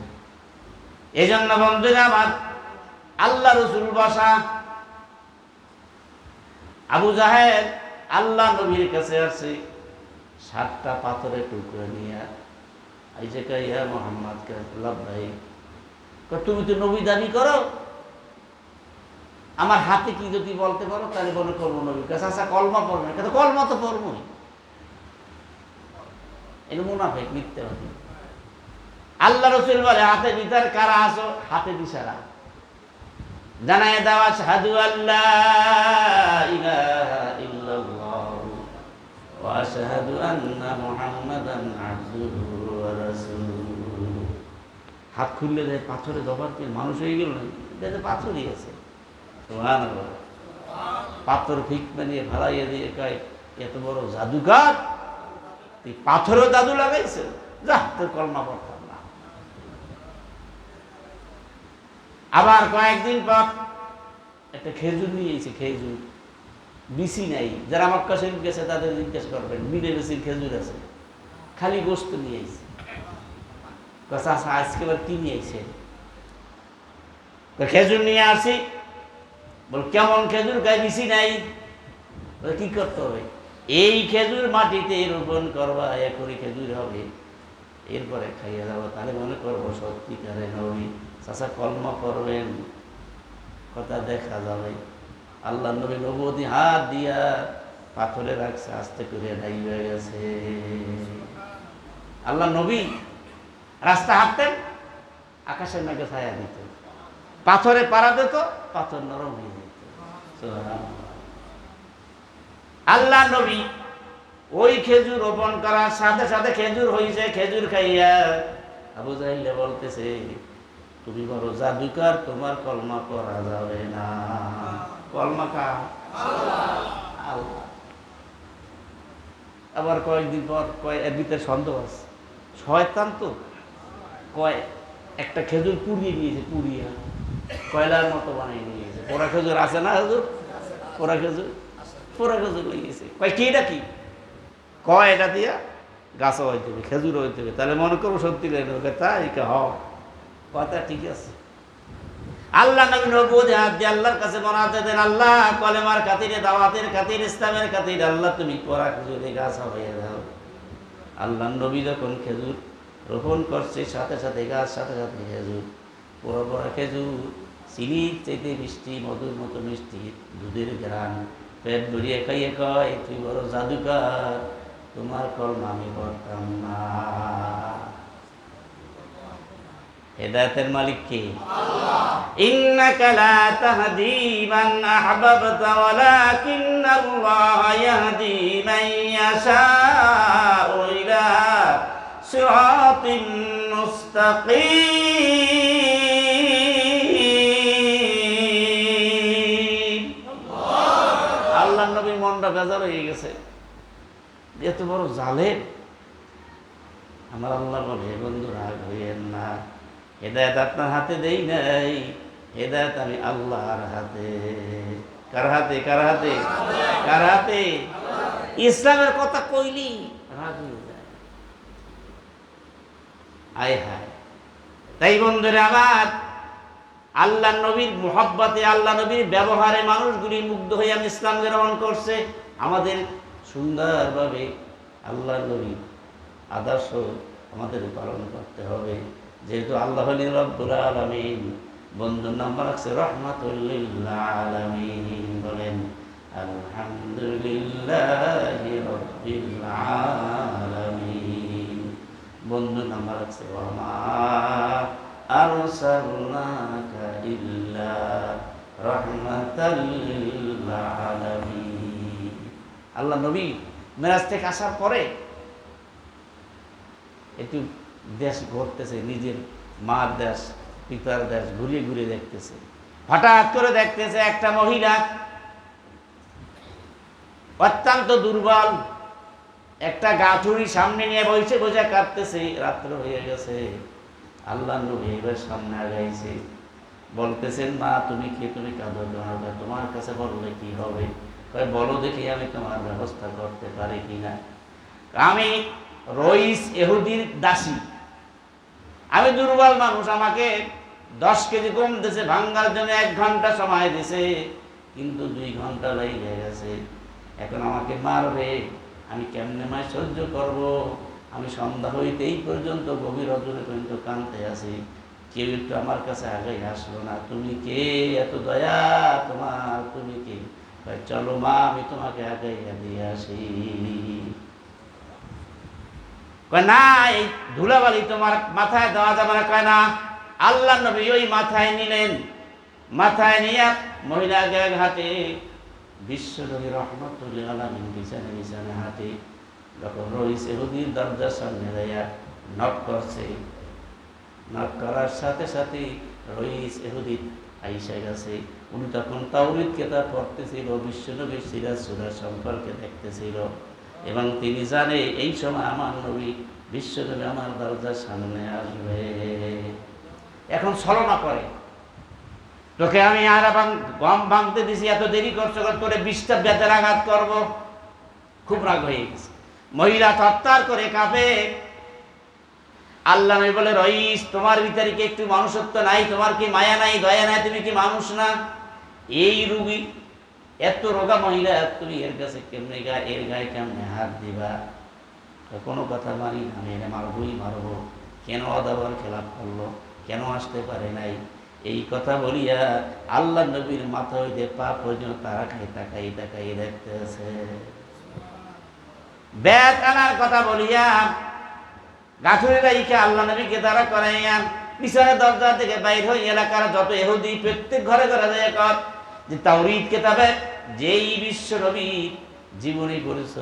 এই জন্য বন্ধুরা আমার, আল্লাহ রসুল বসা। আবু জাহেল আল্লাহ নবীর কাছে আসছে 7টা পাথরের টুকরো নিয়ে। এই যে ইয়া মোহাম্মদ লাভ ভাই, তুমি তো নবী দাবি করো, আমার হাতে কি যদি বলতে পারো তাহলে মনে করবো নবীর কাছে আচ্ছা কলমা পড়বে না, কিন্তু কলমা তো পড়বই। এটা মুনাফিক, মিথ্যাবাদী। আল্লাহ রাসূল বলে হাতে ভিতর কারা আছো, হাতে ইশারা জানায় দাও আশহাদু আল্লা ইলাহা ইল্লাল্লাহ ওয়া আশহাদু আন্না মুহাম্মাদান আবদুহু ওয়া রাসূলুহু। হাত খুললে দেয় পাথরে জবাব দিয়ে মানুষ হয়ে গেল না, দেখে পাথরই আছে। সুবহানাল্লাহ। পাথর ফিক বানিয়ে ভাড়াইয়া দিয়ে কয় এত বড় জাদুকার, তুই পাথরও জাদু লাগাইছে, যা তোর কলমা পড়তাম না। আবার কয়েকদিন পর একটা খেজুর নিয়ে এসে, খেজুর বিসি নাই, যারা মক্কা শরীফ গেছে তাদের জিজ্ঞেস করবেন, বিলে বিসির খেজুর আছে, খালি গোস্ত নিয়ে এসে। আচ্ছা আজকে আবার কি নিয়ে এসে? খেজুর নিয়ে আসি। বল কেমন খেজুর? গায়ে বিসি নাই। কি করতে হবে? এই খেজুর মাটিতে রোপণ করবা, একরি খেজুর হবে, এরপরে খাইয়ে যাবো, তাহলে মনে করবো সত্যিকারে নবী। চাচা কলমা করবেন, কথা দেখা যাবে। আল্লাহ নবী নবুয়তি হাত দিয়া পাথরে রাখছে, আস্তে করে ডাইবে গেছে। আল্লাহ নবী রাস্তা হাঁটতেন, আকাশের মেঘে ছায়া দিত, পাথরে পাড়া দিত, পাথর নরম হয়ে যেত। আল্লাহ নবী ওই খেজুর রোপণ করার সাথে সাথে খেজুর হয়েছে, খেজুর খাইয়া আবু জাহিল বলতেছে তুমি বড় জাদুকর, তোমার কলমা করা যাবে না। কলমা কার? আল্লাহ। আবার কয়েকদিন পর এর ভিতরে সন্দেহ আছে, শয়তান তো কয় একটা খেজুর পুড়িয়ে নিয়েছে, পুড়িয়া কয়লার মতো বানিয়ে নিয়েছে। পোড়া খেজুর আছে না হুজুর? পোড়া খেজুর, পোড়া খেজুর লেগেছে। কয় কি এটা কি? কয় এটা দিয়া গাছও হইতে হবে, খেজুর হইতে হবে, তাহলে মনে করবো সত্যি তাই হ কথা ঠিক আছে। আল্লাহ নবী নবুয়তি হাত দিয়ে আল্লাহর কাছে মোনাজাত দেন, আল্লাহ কলেমার খাতিরে, দাওয়াতের খাতিরে, ইসলামের খাতিরে আল্লাহ তুমি পোড়া খেজুরে গাছ হয়ে দাও। আল্লাহ নবী যখন খেজুর রোপণ করছে, সাথে সাথে গাছ, সাথে সাথে খেজুর, পোড়া পোড়া খেজুর, চিনির চাইতে মিষ্টি, মধুর মতো মিষ্টি, দুধের গ্রান, পেট ভরিয়ে খাইয়ে কয় তুই বড় জাদুকর, তোমার কলমা আমি পড়তাম না। হেদায়েতের মালিক কে? ইন্নাকা লা তাহদি মান আহবাবতা ওয়ালাকিন্নাল্লাহা ইয়াহদি মান ইয়াশাউ ইলা সিরাতিন মুস্তাকিম। আল্লাহর নবীর মনটা বেজার হয়ে গেছে, এত বড় জালেম। আমার আল্লাহ বলে বন্ধু রাগ হইয়েন না, হেদায়েত আপনার হাতে দেই নাই, হেদায়েত আমি আল্লাহর হাতে। কার হাতে? কার হাতে? কার হাতে? ইসলামের কথা কইলি রাগ হয়ে যায়। আয় হায়। তাই বন্ধুরে আমার, আল্লাহ নবীর মুহাব্বতে, আল্লাহ নবীর ব্যবহারে মানুষগুলি মুগ্ধ হয়ে আমি ইসলাম গ্রহণ করছে। আমাদের সুন্দরভাবে আল্লাহ নবীর আদর্শ আমাদের পালন করতে হবে। যেহেতু আল্লাহ রাব্বুল আলামিন বন্ধুর নাম্বার আছে রাহমাতুল লিল আলামিন। বলেন আলহামদুলিল্লাহি রাব্বিল আলামিন। বন্ধুর নাম্বার আছে ওয়া মা আরসালনাকা ইল্লা রাহমাতাল লিল আলামিন। আল্লাহ নবী মেরাজ থেকে আসার পরে একটু দেশ ঘুরতেছে, নিজের মার দেশ, পিতার দেশ ঘুরিয়ে ঘুরিয়ে দেখতেছে। হঠাৎ করে দেখতেছে একটা মহিলা অত্যন্ত দুর্বল, একটা গাঁঠুরি সামনে নিয়ে বসে বসে কাঁদতেছে। রাত্র হয়ে গেছে, আল্লাহ নবী এবার সামনে আগাইছে, বলতেছেন মা তুমি কি, তুমি কাঁদো না, তোমার কাছে বললে কি হবে? বলো দেখি আমি তোমার ব্যবস্থা করতে পারি কিনা। আমি রইস এহুদির দাসী, আমি দুর্বল মানুষ, আমাকে 10 কেজি কম দিয়েছে, ভাঙ্গার জন্য 1 ঘন্টা সময় দিছে, কিন্তু 2 ঘন্টা লেগে গেছে। এখন আমাকে মারবে, আমি কেমনে মায় সহ্য করব? আমি সন্ধ্যা হইতেই পর্যন্ত গভীর রজনী পর্যন্ত কাঁদতে আছি, কেউ একটু আমার কাছে আগে আসলো না, তুমি কে, এত দয়া তোমার, তুমি কে? চলো মা, আমি তোমাকে আগে দিয়ে আসি। কয় না, এই ধুলাবালি তোমার মাথায় দেওয়া যাবে না। কয় না। আল্লাহ নবী ওই মাথায় নিলেন, মাথায় নিয়ে মহিলাকে হাতে বিশ্বনবী রহমতুল আলামিন বিছানে বিছানে হাতে যখন রইস ইহুদির দরজার সামনে দাঁড়িয়ে নক করছে, নক করার সাথে সাথে রইস ইহুদি আইসা গেছে। উনি তখন তাওরীত কিতাব পড়তেছিল, বিশ্বনবীর সিরাত সূরা সম্পর্কে দেখতেছিল, এবং তিনি জানে এই সময় আমার নবী বিশ্বনবী আমার দরজার সামনে আসবে। এখন ছলনা করে, তোকে আমি আর গম ভাঙতে দিছি, এত দেরি করছো, তোরে 20টা বেতের আঘাত করবো। খুব রাগ হয়ে গেছে, মহিলা থরথর করে কাঁপে। আল্লাহ নবী বলে, রইস, তোমার ভিতরে কি একটু মানুষত্ব নাই? তোমার কি মায়া নাই, দয়া নাই? তুমি কি মানুষ না? এই রোগী, এত রোগা মহিলা, তুমি এর কাছে কেমনে এর গায়ে কেমনে হাত দিবা? কোনো কথা মানি না, আমি এনে মারবই মারবো। কেন আদাবার খেলাপ করলো, কেন আসতে পারে নাই? এই কথা বলিয়া আল্লাহ নবীর মাথা হইতে পা পর্যন্ত তারা তাকাই তাকাই দেখতেছে। বেত আনার কথা বলিয়া গাঠুরি রাইখে আল্লাহ নবীকে তারা করাইয়া পিছনে দরজা থেকে বাইর হয়ে এলাকার যত ইহুদি প্রত্যেক ঘরে ঘরে যায় কর যে তাওরীত কিতাবে যেই বিশ্ব নবী জীবনী করেছ,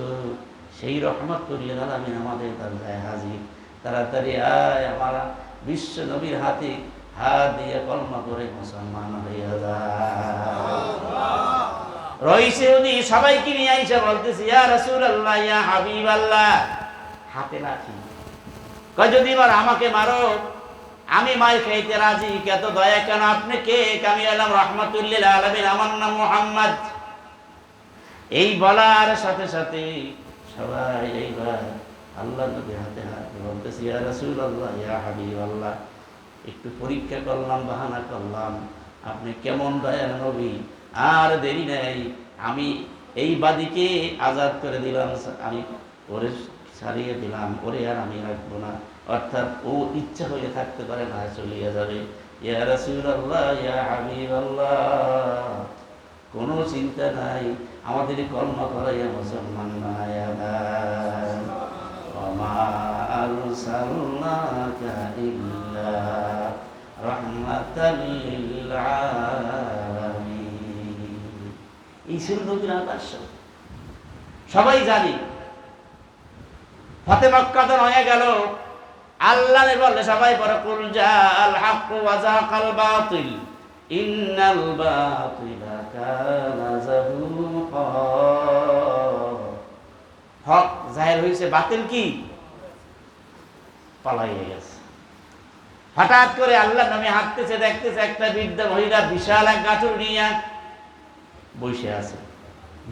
সেই রহমতুল আলামিন আমাদের দরজায় হাজির। তাড়াতাড়ি আয়, আমার বিশ্ব নবীর হাতে হাত দিয়ে কলমা করে মুসলমান হইয়া যায়। রইসে উনি সবাইকে নিয়ে আইসা বলতেছি, ইয়া রাসূলুল্লাহ, ইয়া হাবিবাল্লাহ, হাতে লাঠি। কয় যদি এবার আমাকে মারো, আমি মার খাইতে রাজি, কত দয়া কেন? আপনি কে? আমি এলাম রাহমাতুল লিল আলামিন, আমার নাম মুহাম্মদ। এই বলার সাথে সাথে সবাই এইবার আল্লাহ নবীর হাতে হাত বলতেছি, ইয়া রাসূলুল্লাহ, ইয়া হাবিবাল্লাহ, একটু পরীক্ষা করলাম, বাহানা করলাম, আপনি কেমন দয়ার নবী। আর দেরি নাই, আমি এই বাদীকে আজাদ করে দিলাম, আমি ওরে ছাড়িয়ে দিলাম, ওরে আর আমি রাখবো না। অর্থাৎ ও ইচ্ছা হয়ে থাকতে পারে না, চলিয়ে যাবে। ইয়া রাসূলুল্লাহ, ইয়া হাবিবাল্লাহ, কোনো চিন্তা নাই, আমাদের কলমা করাইয়া মুসলমান বানায়া দেন। ওমা আরসালনাকা ইল্লা রাহমাতাল লিল আলামিন। এই ছিল নবীর আদর্শ, সবাই জানি। ফাতে মক্কা তো হয়ে গেল, আল্লাহ বললে সবাই পরে, কুল জাআল হাক্কু ওয়া যাকাল বাতিল ইন্নাল বাতিলা কানা যাহুকা। হক জাহির হয়েছে, বাতিল কি পালাইয়ে গেছে। হঠাৎ করে আল্লাহ নবী হাঁটতেছে, দেখতেছে একটা বৃদ্ধ মহিলা বিশাল এক গাঁঠুর নিয়ে বসে আছে।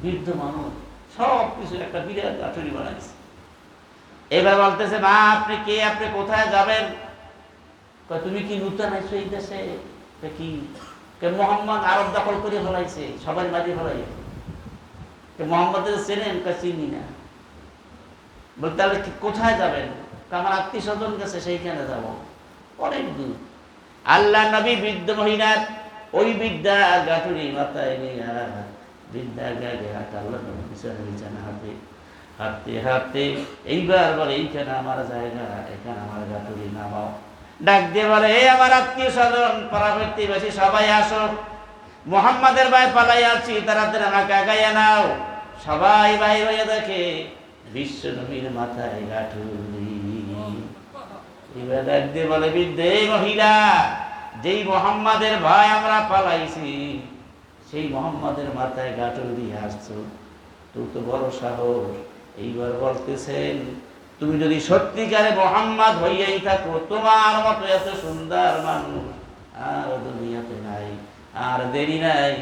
বৃদ্ধ মানুষ, সব কিছু একটা বিরাট গাঁঠুরি বানাইছে। এবার বলতেছে, মা আপনি কে, আপনি কোথায় যাবেন? তুমি কি নূতন আইছো এই দেশে? কি মোহাম্মদ আরব দখল করে ফেলাইছে, সবাই মাঝে ফেলাই। মোহাম্মদের চেনেন? চিনি না। বলতে তাহলে কোথায় যাবেন? আমার আত্মীয় স্বজন গেছে, সেইখানে যাব, অনেক দূর। আল্লাহ নবী বৃদ্ধ মহিলার ওই বিদ্যা গাঁঠুরি মাথায় নিয়ে বিদ্যা গায়ে হাত আল্লাহ নবী বিছানা বিছানা হাতে হাঁটতে হাঁটতে এইবার বলে, এইখানে আমার জায়গা, এখানে আমার গাঁটুরি নামাও। ডাক দিয়ে বলে, এই আমার আত্মীয় স্বজন পাড়া প্রতিবেশী সবাই আসো, মুহাম্মাদের ভাই পালাই আছি, তাড়াতাড়ি আমাকে আগাইয়া নাও। সবাই বাইর হয়ে দেখে বিশ্ব নবীর মাথায় গাঁটুরি। এবার ডাক দিয়ে বলে, বৃদ্ধে মহিলা, যেই মুহাম্মাদের ভাই আমরা পালাইছি, সেই মুহাম্মাদের মাথায় গাঁটুরি আসছো, তুই তো বড় সাহস। এইবার বলতেছেন, তুমি যদি সত্যিকারে মুহাম্মদ হইয়াই থাকো, তোমার মতো এত সুন্দর মানুষ আর দুনিয়াতে নাই। আর দেরি নাই,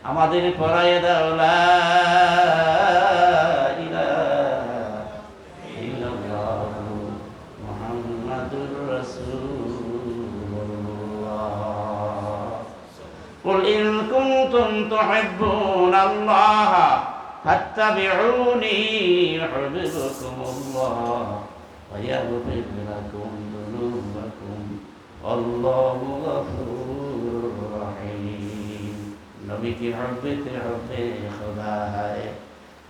আমাদের পড়াইয়া দাও লা ইলাহা ইল্লাল্লাহু মুহাম্মাদুর রাসূলুল্লাহ। কুল ইন কুনতুম তুহিব্বুনাল্লাহ ফাত্তাবিউনি ইউহিব্বুকুমুল্লাহ ওয়া ইয়াগফির লাকুম যুনুবাকুম আল্লাহু গফুরুর রহিম। নবী কি হব্বে খুদা है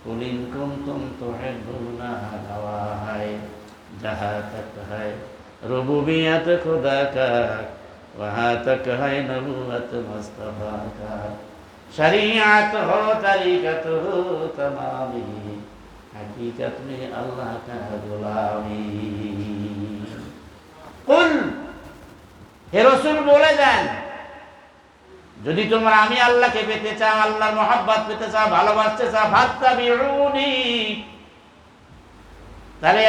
कुल इन कुंतुम तुहिब्बूना हवा है जहाँ तक है रुबूबियत खुदा का वहाँ तक है नबूवत मुस्तफा का शरीयत हो तरीकत हो तमामी हकीकत में अल्लाह का गुलामी। कुल हे रसूल बोले जान যদি তোমরা আমি আল্লাহকে পেতে চাও, আল্লাহর মহব্বত পেতে চাও, ভালোবাসতে চাও, ফাত্তাবিউনি, তাহলে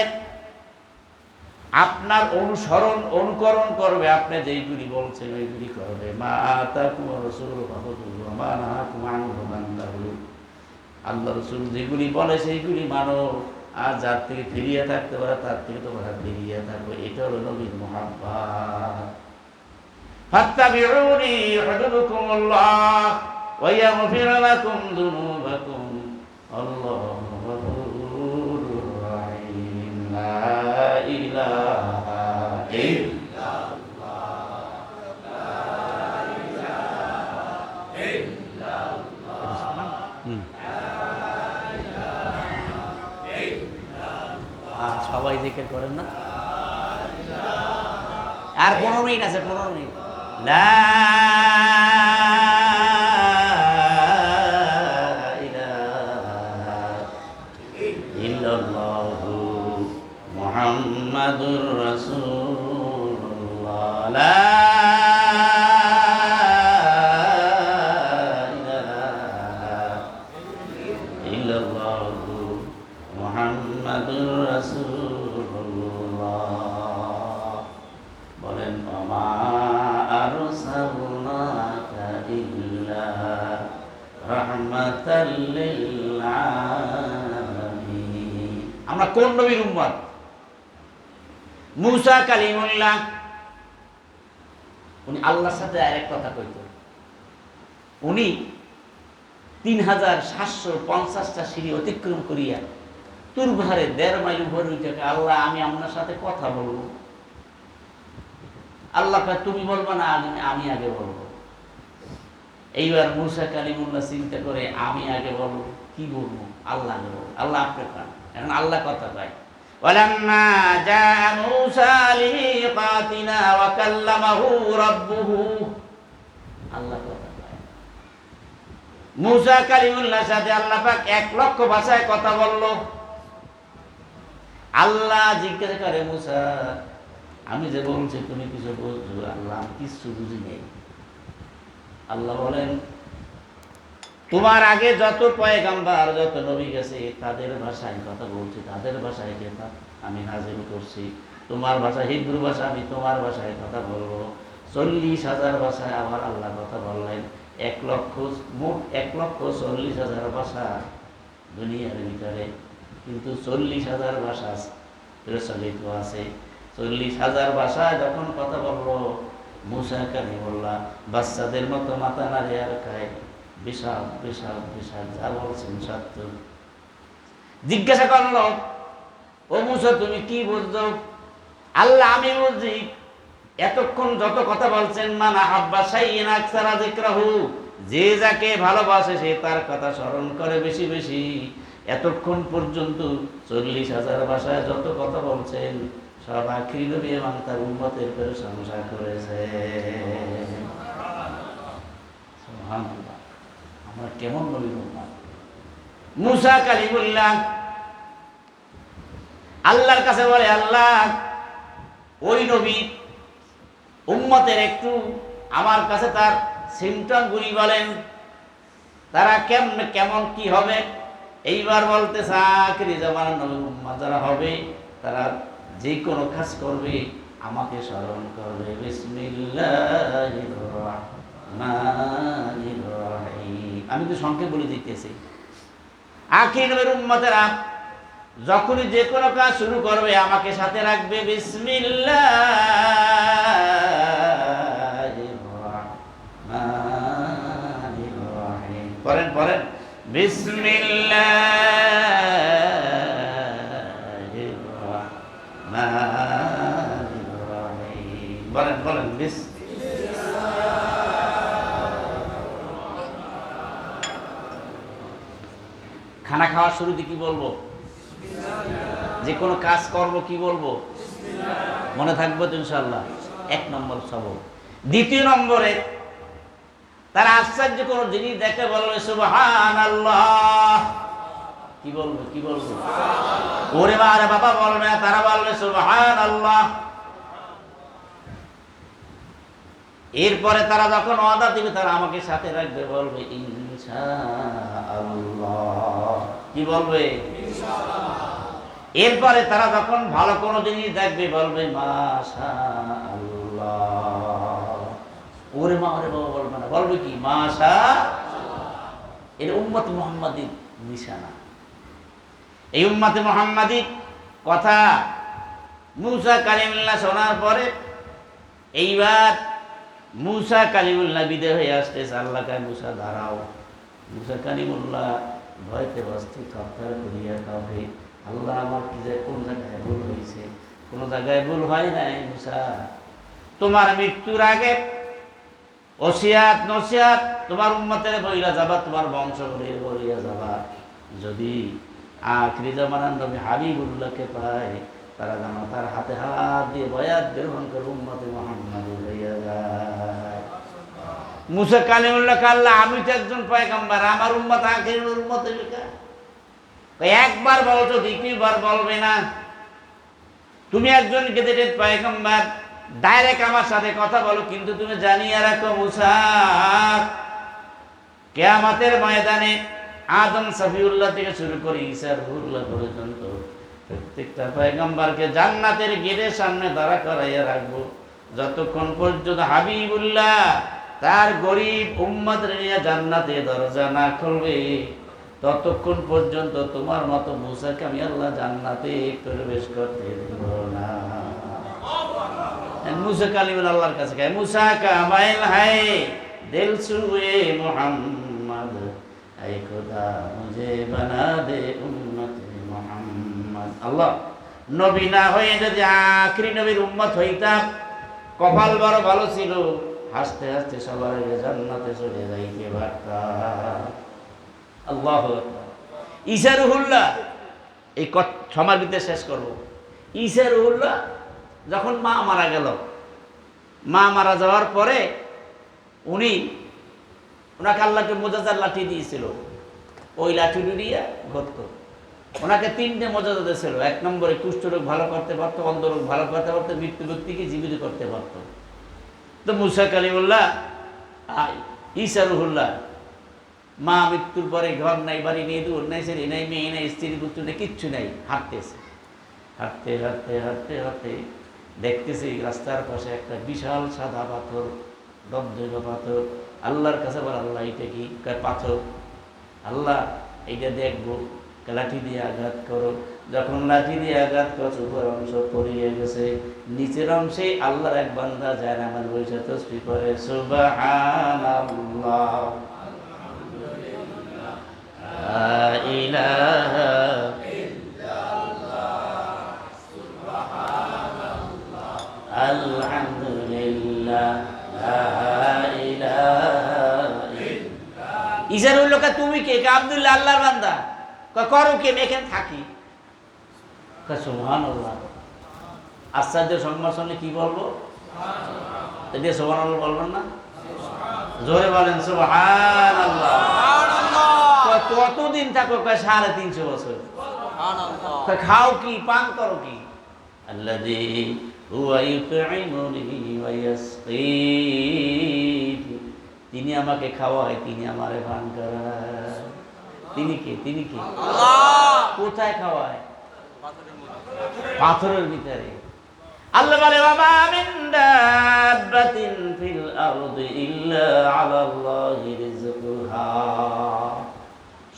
আপনার অনুকরণ করবে, আপনি যেইগুলি বলছেন ওইগুলি করবে। মা আতাকুম রাসূলু ফাখুযুহু ওয়া মা নাহাকুম আনহু ফান্তাহু। আল্লাহ রাসূল যেগুলি বলে সেইগুলি মানো, আর যার থেকে ফিরিয়ে থাকতে পারে তার থেকে তোমরা ফিরিয়ে থাকবে। এটা হলো নবীর মহব্বত। فاتبعوني يحببكم الله ويغفر لكم ذنوبكم الله غفور رحيم لا إله إلا الله لا إله إلا الله সবাই জিকির করেন না? আর 15 মিনিট আছে, 15 মিনিট। لا إله إلا الله محمد رسول الله لا إله إلا الله محمد رسول الله বলেন আমা আরসালনাকা ইল্লা রাহমাতাল লিল আলামিন। আমরা কোন নবীর উম্মত? মুসা কালিমুল্লাহ। উনি আল্লাহর সাথে আরেক কথা কইতো। উনি 3750টা সিঁড়ি অতিক্রম করিয়া তুরবাহারে 1.5 মাইল উপরে উঠে আল্লাহ আমি আপনার সাথে কথা বলবো। আল্লাহ তুমি বলবা না, আমি আগে বলবো। এইবার মুসা কালিমুল্লাহ চিন্তা করে আমি আগে বলবো, কি বলবো? আল্লাহ আগে বলবো। আল্লাহ আপনি পান, এখন আল্লাহ কথা কয় ওয়ালাম্মা জাআ মূসা লিমিকাতিনা ওয়া কাল্লামাহু রাব্বুহু। আল্লাহ কথা কয়। মূসা কালিমুল্লাহর সাথে আল্লাহ পাক 1 লক্ষ ভাষায় কথা বলল। আল্লাহ জিজ্ঞাসা করে মূসা আমি যে বলছি তুমি কিছু বুঝছো? আল্লাহ আমি কিছু বুঝি নেই। আল্লাহ বলেন তোমার আগে যত পয়গাম্বার যত নবী গেছে তাদের ভাষায় কথা বলছি, তাদের ভাষায় কথা আমি নাযিল করছি। তোমার ভাষা হিব্রু ভাষা, আমি তোমার ভাষায় কথা বলবো। 40,000 ভাষায় আবার আল্লাহ কথা বললেন। 1 লক্ষ, মোট 1,40,000 ভাষা দুনিয়ার ভিতরে, কিন্তু 40,000 ভাষা প্রচলিত আছে। 40,000 ভাষায় যখন কথা বললো মুসা কালিমুল্লাহ বাচ্চাদের মতো মাথা নাড়ে আর খায়, বিশাল বিশাল বিশাল যা বলছেন সত্য। জিজ্ঞাসা করলো ও মুসা তুমি কি বুঝছো? আল্লাহ আমি বুঝি এতক্ষণ যত কথা বলছেন মান আহাব্বা শাইইন আকসারা যিকরাহু, যে যাকে ভালোবাসে সে তার কথা স্মরণ করে বেশি বেশি। এতক্ষণ পর্যন্ত 40,000 ভাষায় যত কথা বলছেন সব আখিরি নবী এবং তার উম্মতের প্রশংসা করেছে। সুবহানাল্লাহ, আমরা কেমন নবীর উম্মত! মুসা কালিমুল্লাহ আল্লাহর কাছে বলে আল্লাহ ওই নবী উম্মতের একটু আমার কাছে তার সিমটম গুলি বলেন, তারা কেমন কি হবে। এইবার বলতে আখিরি জামানার নবী উম্মত যারা হবে তারা যে কোনো কাজ করবে আমাকে স্মরণ করবে। বিসমিল্লাহির রহমানির রহিম। আমি তো সংক্ষেপ বলে দিতেছি। আখির নবীর উম্মতেরা যখনই যে কোনো কাজ শুরু করবে আমাকে সাথে রাখবে। বিসমিল্লাহির রহমানির রহিম। পড়েন পড়েন বিসমিল্লাহির রহমানির রহিম। বলেন বলেন খানা খাওয়ার শুরুতে কি বলবো? যে কোনো কাজ করব কি বলবো? মনে থাকবো তো ইনশাআল্লাহ। 1 নম্বর সবক। 2 নম্বরে তারা আশ্চর্য কোনো জিনিস দেখে বলবে সুবহানাল্লাহ। কি বলবো? কি বলবো? ওরে মা রে বাবা বলবে না, তারা বলবে সুবহানাল্লাহ। এরপরে তারা যখন ওয়াদা দিবে, তারা আমাকে সাথে রাখবে, বলবে ইনশাআল্লাহ। কি বলবে? এরপরে তারা যখন ভালো কোনো জিনিস দেখবে, বলবে মাশাআল্লাহ। ওরে মা ওরে বাবা বলবে না, বলবে কি? মাশাআল্লাহ। এর উম্মত মুহাম্মাদির নিশানা। এই উম্মতে মুহাম্মাদির কথা মুসা কালিমুল্লাহ শোনার পরে এইবার মুসা কালিমুল্লাহ বিদায় হয়ে আসতেছে। আল্লাহ কয় মুসা দাঁড়াও। মুসা কালিমুল্লাহ ভয়তে বসতে থরথর করিয়া কাঁপে। আল্লাহ আমার কি যে কোন জায়গায় ভুল হয়েছে? কোন জায়গায় ভুল হয় নাই মুসা। তোমার মৃত্যুর আগে ওসিয়াত নসিয়াত তোমার উম্মতের বইলা যাবা, তোমার বংশ বইয়া যাবা। যদি আখিরি জামানার নবী হাবিবুল্লাহকে পায়, তারা যেন তার হাতে হাত দিয়ে বয়াত গ্রহণ করে উম্মতে মুহাম্মদ হইয়া যায়। মুসা কালিমুল্লাহ আল্লাহ, আমি তো একজন পয়গম্বর, আমার উম্মত আখির উম্মত লেখা। একবার বলছো, দ্বিতীয়বার বলবে না। তুমি একজন গেদেটেড পয়গম্বর, ডাইরেক্ট আমার সাথে কথা বলো, কিন্তু তুমি জানিয়ে রাখো মুসা, কিয়ামতের ময়দানে আদম সফিউল্লাহ থেকে শুরু করে ঈসা রূহুল্লাহ পর্যন্ত প্রত্যেকটা পয়গম্বরকে জান্নাতের গেটের সামনে দাঁড়া করাইয়া রাখবো। যতক্ষণ পর্যন্ত হাবিবুল্লাহ তার গরিব উম্মত নিয়ে জান্নাতে দরজা না খুলবে, ততক্ষণ পর্যন্ত তোমার মতো মুসাকে আমি আল্লাহ জান্নাতে প্রবেশ করতে দেব না। মুসা কালিমুল্লাহ আল্লাহর কাছে গায়, মুসা কা মাইল হায় দিল সুয়ে মুহাম্মদ, আয় খোদা মুঝে বানা দে উম্মতে মুহাম্মদ। আল্লাহ, নবী না হয়ে যদি আখরি নবীর উম্মত হইতাম, কপাল বড় ভালো ছিল, হাসতে হাসতে সবার আগে জান্নাতে চলে যাইতে পারতাম। আল্লাহু আকবার। ঈসা রূহুল্লাহ, এই সময়ের ভিতরে শেষ করব। ঈসা রূহুল্লাহ যখন মা মারা গেল, মা মারা যাওয়ার পরে ওনাকে আল্লাহকে মুজাজার লাঠি দিয়েছিল। ওই লাঠি দিয়ে ঘটত। ওনাকে 3টে মর্যাদা দিয়েছিল। 1 নম্বরে কুষ্ঠরোগ ভালো করতে পারতো, অন্ধরোগ ভালো করতে পারতো, মৃত্যু ব্যক্তিকে জীবিত করতে পারতো। তো মুসা কালিমুল্লাহ, ঈসা রূহুল্লাহ, মা মৃত্যুর পরে ঘর নাই, বাড়ি নেই, দূর নাই, ছেলে নাই, মেয়ে নাই, স্ত্রী পুত্র নেই, কিচ্ছু নাই, হাঁটতেছে। হাঁটতে হাঁটতে হাঁটতে হাঁটতে দেখতেছি রাস্তার পাশে একটা বিশাল সাদা পাথর, দবদবা পাথর। আল্লাহর কাছে বলে, আল্লাহ এটা কি? পাথর। আল্লাহ এইটা দেখবো, লাঠি দিয়ে আঘাত করো। যখন লাঠি দিয়ে আঘাত করছে, উপর অংশ পড়িয়ে গেছে, নিচের অংশে আল্লাহর এক বান্দা যায় না আমার বৈশা তসবিহ করে, সুবহানাল্লাহ, লা ইলাহা ইল্লাল্লাহ, সুবহানাল্লাহ, আলহামদুলিল্লাহ, লা ইলাহা ইল্লাল্লাহ। ঈসার লোক, তুমি কে? আব্দুল্লাহ, আল্লাহর বান্দা। করো কে? এখানে থাকি। সুবহানাল্লাহ। আশ্চর্য সংবাদ শুনলে কি বলবো? সুবহানাল্লাহ বলবেন না? জোরে বলেন সুবহানাল্লাহ। কতদিন থাকো? 350 বছর। খাও কি? পান করো কি? আল্লাযী হুয়া ইউতঈমুনি ওয়া ইয়াসকীনি, তিনি আমাকে খাওয়ায়, তিনি আমারে পান করায়। তিনি কে? তিনি কে? আল্লাহ। কোথায় খাওয়ায়? পাথরের ভিতরে। আল্লাহ বলে, ওয়ামা মিন দাব্বাতিন ফিল আরদি ইল্লা আলাল্লাহি রিজকুহা।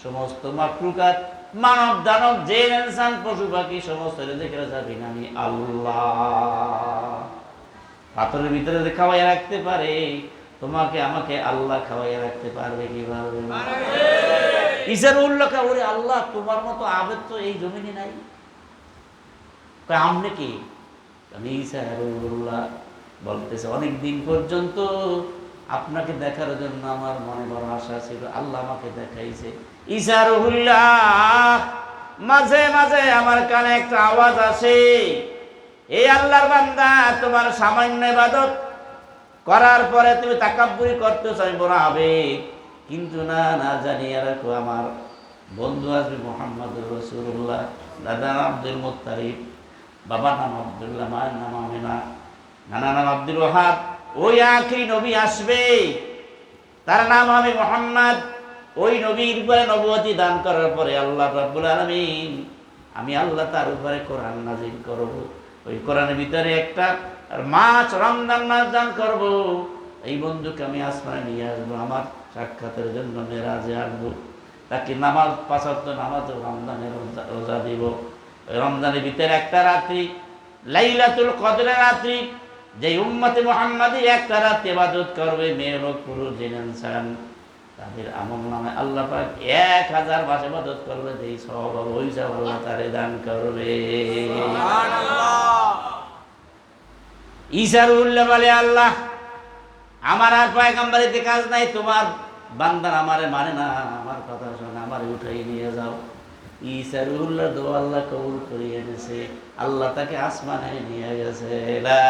সমস্ত মাখলুকাত, মানব দানব, জিন ইনসান, পশু পাখি, সমস্ত রিজিকের চাবি আমি আল্লাহ। পাথরের ভিতরে যে খাওয়াইয়া রাখতে পারে, তোমাকে আমাকে আল্লাহ খাওয়াইয়া রাখতে পারবে কিভাবে? ঈসার উল্লেখ, ওরে আল্লাহ, তোমার মতো আবেদ তো এই জমিনে নাই। আমনে কি? আমি ঈসা রূহুল্লাহ। বলতেছে অনেক দিন পর্যন্ত আপনাকে দেখার জন্য আমার মনে বড় আশা ছিল, আল্লাহ আমাকে দেখাইছে। ঈসা রুহুল্লাহ, মাঝে মাঝে আমার কানে একটা আওয়াজ আসে, এই আল্লাহর বান্দা, তোমার সামান্য ইবাদত করার পরে তুমি তাকাব্বুরি করতেছ, আমি বড় আবেগ, কিন্তু না, না জানিয়ে রাখো, আমার বন্ধু আসবে মুহাম্মদুর রাসূলুল্লাহ, দাদা নাম আব্দুল মুত্তালিব, বাবা নাম আব্দুল্লাহ, মায়ের নাম আমিনা, নানা নাম আব্দুল ওয়াহাব, ওই আখিরি নবী আসবে, তার নাম হবে মুহাম্মদ। ওই নবীর উপরে নবুয়তি দান করার পরে আল্লাহ রাব্বুল আলামিন, আমি আল্লাহ তার উপরে কোরআন নাযিল করব। ওই কোরআনের ভিতরে একটা মাস, রমজান মাস দান করব। এই বন্ধুকে আমি আসমানে নিয়ে আসবো, আমার সাক্ষাতের জন্য মেরাজে আসবো, তাকে নামাজ, ৫ ওয়াক্ত নামাজ, রমজানের রোজা দিব। ওই রমজানের ভিতরে একটা রাত্রি, লাইলাতুল কদরের রাত্রি, যে উম্মতে মুহাম্মাদি একটা রাত ইবাদত করবে, মেয়ে হোক পুরুষ, জিন ইনসান, তাদের আমল নামে আল্লাহ পাক ১,০০০ মাস ইবাদত করবে, যেই সওয়াব হবে ওই সওয়াব আল্লাহ তারে দান করবে। সুবহানাল্লাহ। ঈসা রুহুল্লাহ বলে, আল্লাহ, আমার আর পয়গম্বরিতে কাজ নাই, তোমার বান্দা আমারে মানে না, আমার কথা শোনে, আমারে উঠাই নিয়ে যাও। ঈসা রুহুল্লাহ দোয়া আল্লাহ কবুল করিয়ে এনেছে, আল্লাহ তাকে আসমানে নিয়ে গেছে। লা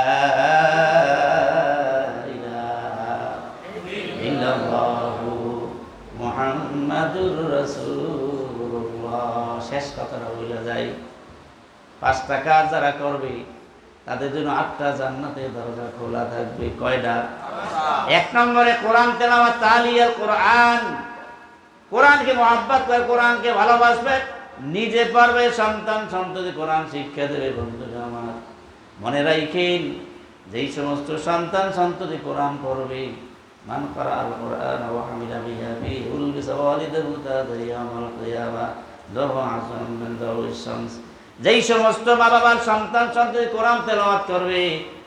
ইলাহা ইল্লাল্লাহু মুহাম্মাদুর রাসূলুল্লাহ। শেষ কথাটা বলে যায়, 5টা কাজ যারা করবে তাদের জন্য 8টা জান্নাতের দরজা খোলা থাকবে। কয়টা? 1 নম্বরে কোরআন তেলাওয়াত, তালিয়াল কোরআন, কোরআনকে মহব্বত করে, কোরআনকে ভালোবাসবে, নিজে পড়বে, সন্তান সন্ততি কোরআন শিক্ষা দেবে। বন্ধুরা আমার, মনে রাখেন, যেই সমস্ত সন্তান সন্ততি কোরআন পড়বে, মান ক্বারাআল কোরআন ওয়া হামিলা বিহি উলবিসা ওয়ালিদাহু তাদাইয়ামাল কিয়ামা লাহু আজরুন মিন দাওয়িশ শামস। যেই সমস্ত মা বাবার সন্তান সন্ততি কোরআন তেলাওয়াত করবে,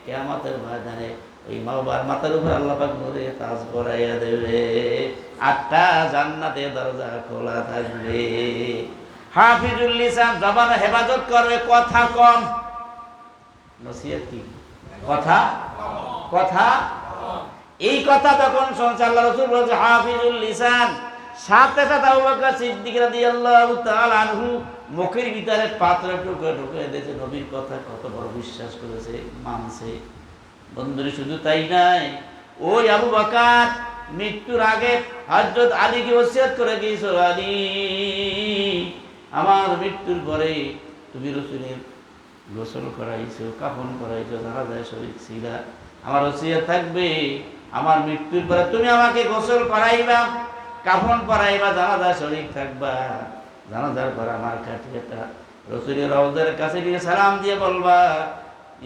কিয়ামতের ময়দানে ওই মা বাবার মাথার উপর আল্লাহ পাক নূরে তাজ পরাইয়া দেবে, 8টা জান্নাতের দরজা খোলা থাকবে। হাফিজুল লিসান, জবান হেফাজত করবে, কথা কম। নসিহত কি? কথা কথা এই কথা তখন শুনছে আল্লাহ রাসূল বলছে হাফিজুল লিসান, সাথে সাথে আবু বকর সিদ্দিক রাদিয়াল্লাহু তাআলা আনহু মুখের ভিতরে পাত্র ঢুকে দিয়েছে, নবীর কথা কত বড় বিশ্বাস করেছে, মানছে। বন্ধুরা, শুধু তাই নাই, ওই আবু বকর মৃত্যুর আগে হযরত আলীকে ওসিয়ত করে গিয়েছিল, আলী, আমার মৃত্যুর পরে তুমি রাসূলের গোসল করাইছো, কাফন করাইছো, জানাজায় শরীক ছিলা, আমার ওসিয়ত থাকবে, আমার মৃত্যুর পরে তুমি আমাকে গোসল করাইবা, কাফন পরাইবা, জানাজায় শরীক থাকবা, জানাজার পর আমার কাঠিয়াটা রাসূলের রওজার কাছে গিয়ে সালাম দিয়ে বলবা,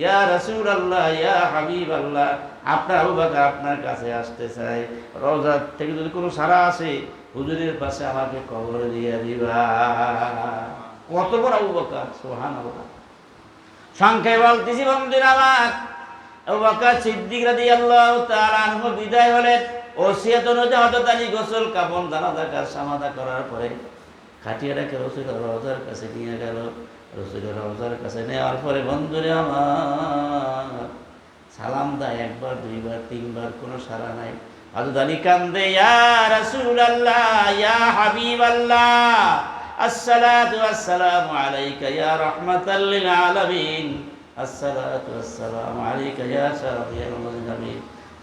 ইয়া রাসূলুল্লাহ, ইয়া হাবিবাল্লাহ, আপনার আবু বকর আপনার কাছে আসতে চাই, রওজা থেকে যদি কোনো সারা আসে হুজুরের পাশে আমাকে কবর দিয়ে দিবা। কত বড় আবু বকর, সুবহানাল্লাহ। সংখ্যায় বলতেছি বন্ধুরা আমার, আবু বকর সিদ্দিক রাদিয়াল্লাহু তাআলা আনহু বিদায় হলেন, ওসিয়ত অনুযায়ী হযরত আলী গোসল, কাফন, জানাজা কাজ সমাধা করার পরে খাটিয়াটাকে রাসূলের রওজার কাছে নিয়ে গেল। রাসূলের রওজার কাছে নেওয়ার পরে বন্ধুরে আমার, সালাম দেয় 1 বার 2 বার 3 বার, কোনো সাড়া নাই। হযরত আলী কান্দে, ইয়া রাসূলুল্লাহ, ইয়া হাবিবাল্লাহ, আসসালাতু ওয়াসসালামু আলাইকা ইয়া রাহমাতাল লিল আলামিন, আসসালাতু ওয়াসসালামু আলাইকা ইয়া শাফিউল মুযনিবিন।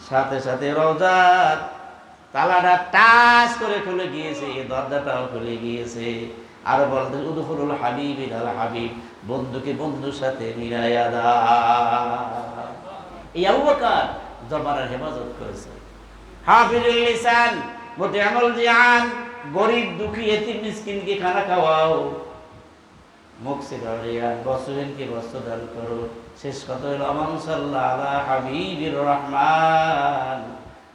সাথে সাথে রওজার তালাটা টাচ করে খুলে গিয়েছে, দরজাটাও খুলে গিয়েছে। আর বলতে, উদখুলুল হাবিব ইলাল হাবিব, বন্ধুকে বন্ধুর সাথে মিলাইয়া দাও। এই আবু বকর জবানের হেফাজত করেছে। হাফিজুল লিসান, মুতিউল জিয়ান, গরিব দুঃখী এতিম মিসকিনকে খানা খাওয়াও। মুকসিদুর রিয়ান, বস্ত্রহীনকে বস্ত্র দান করো। শেষ কথা হলো, আমান সাল্লাল্লাহু আলা হাবিবির রহমান,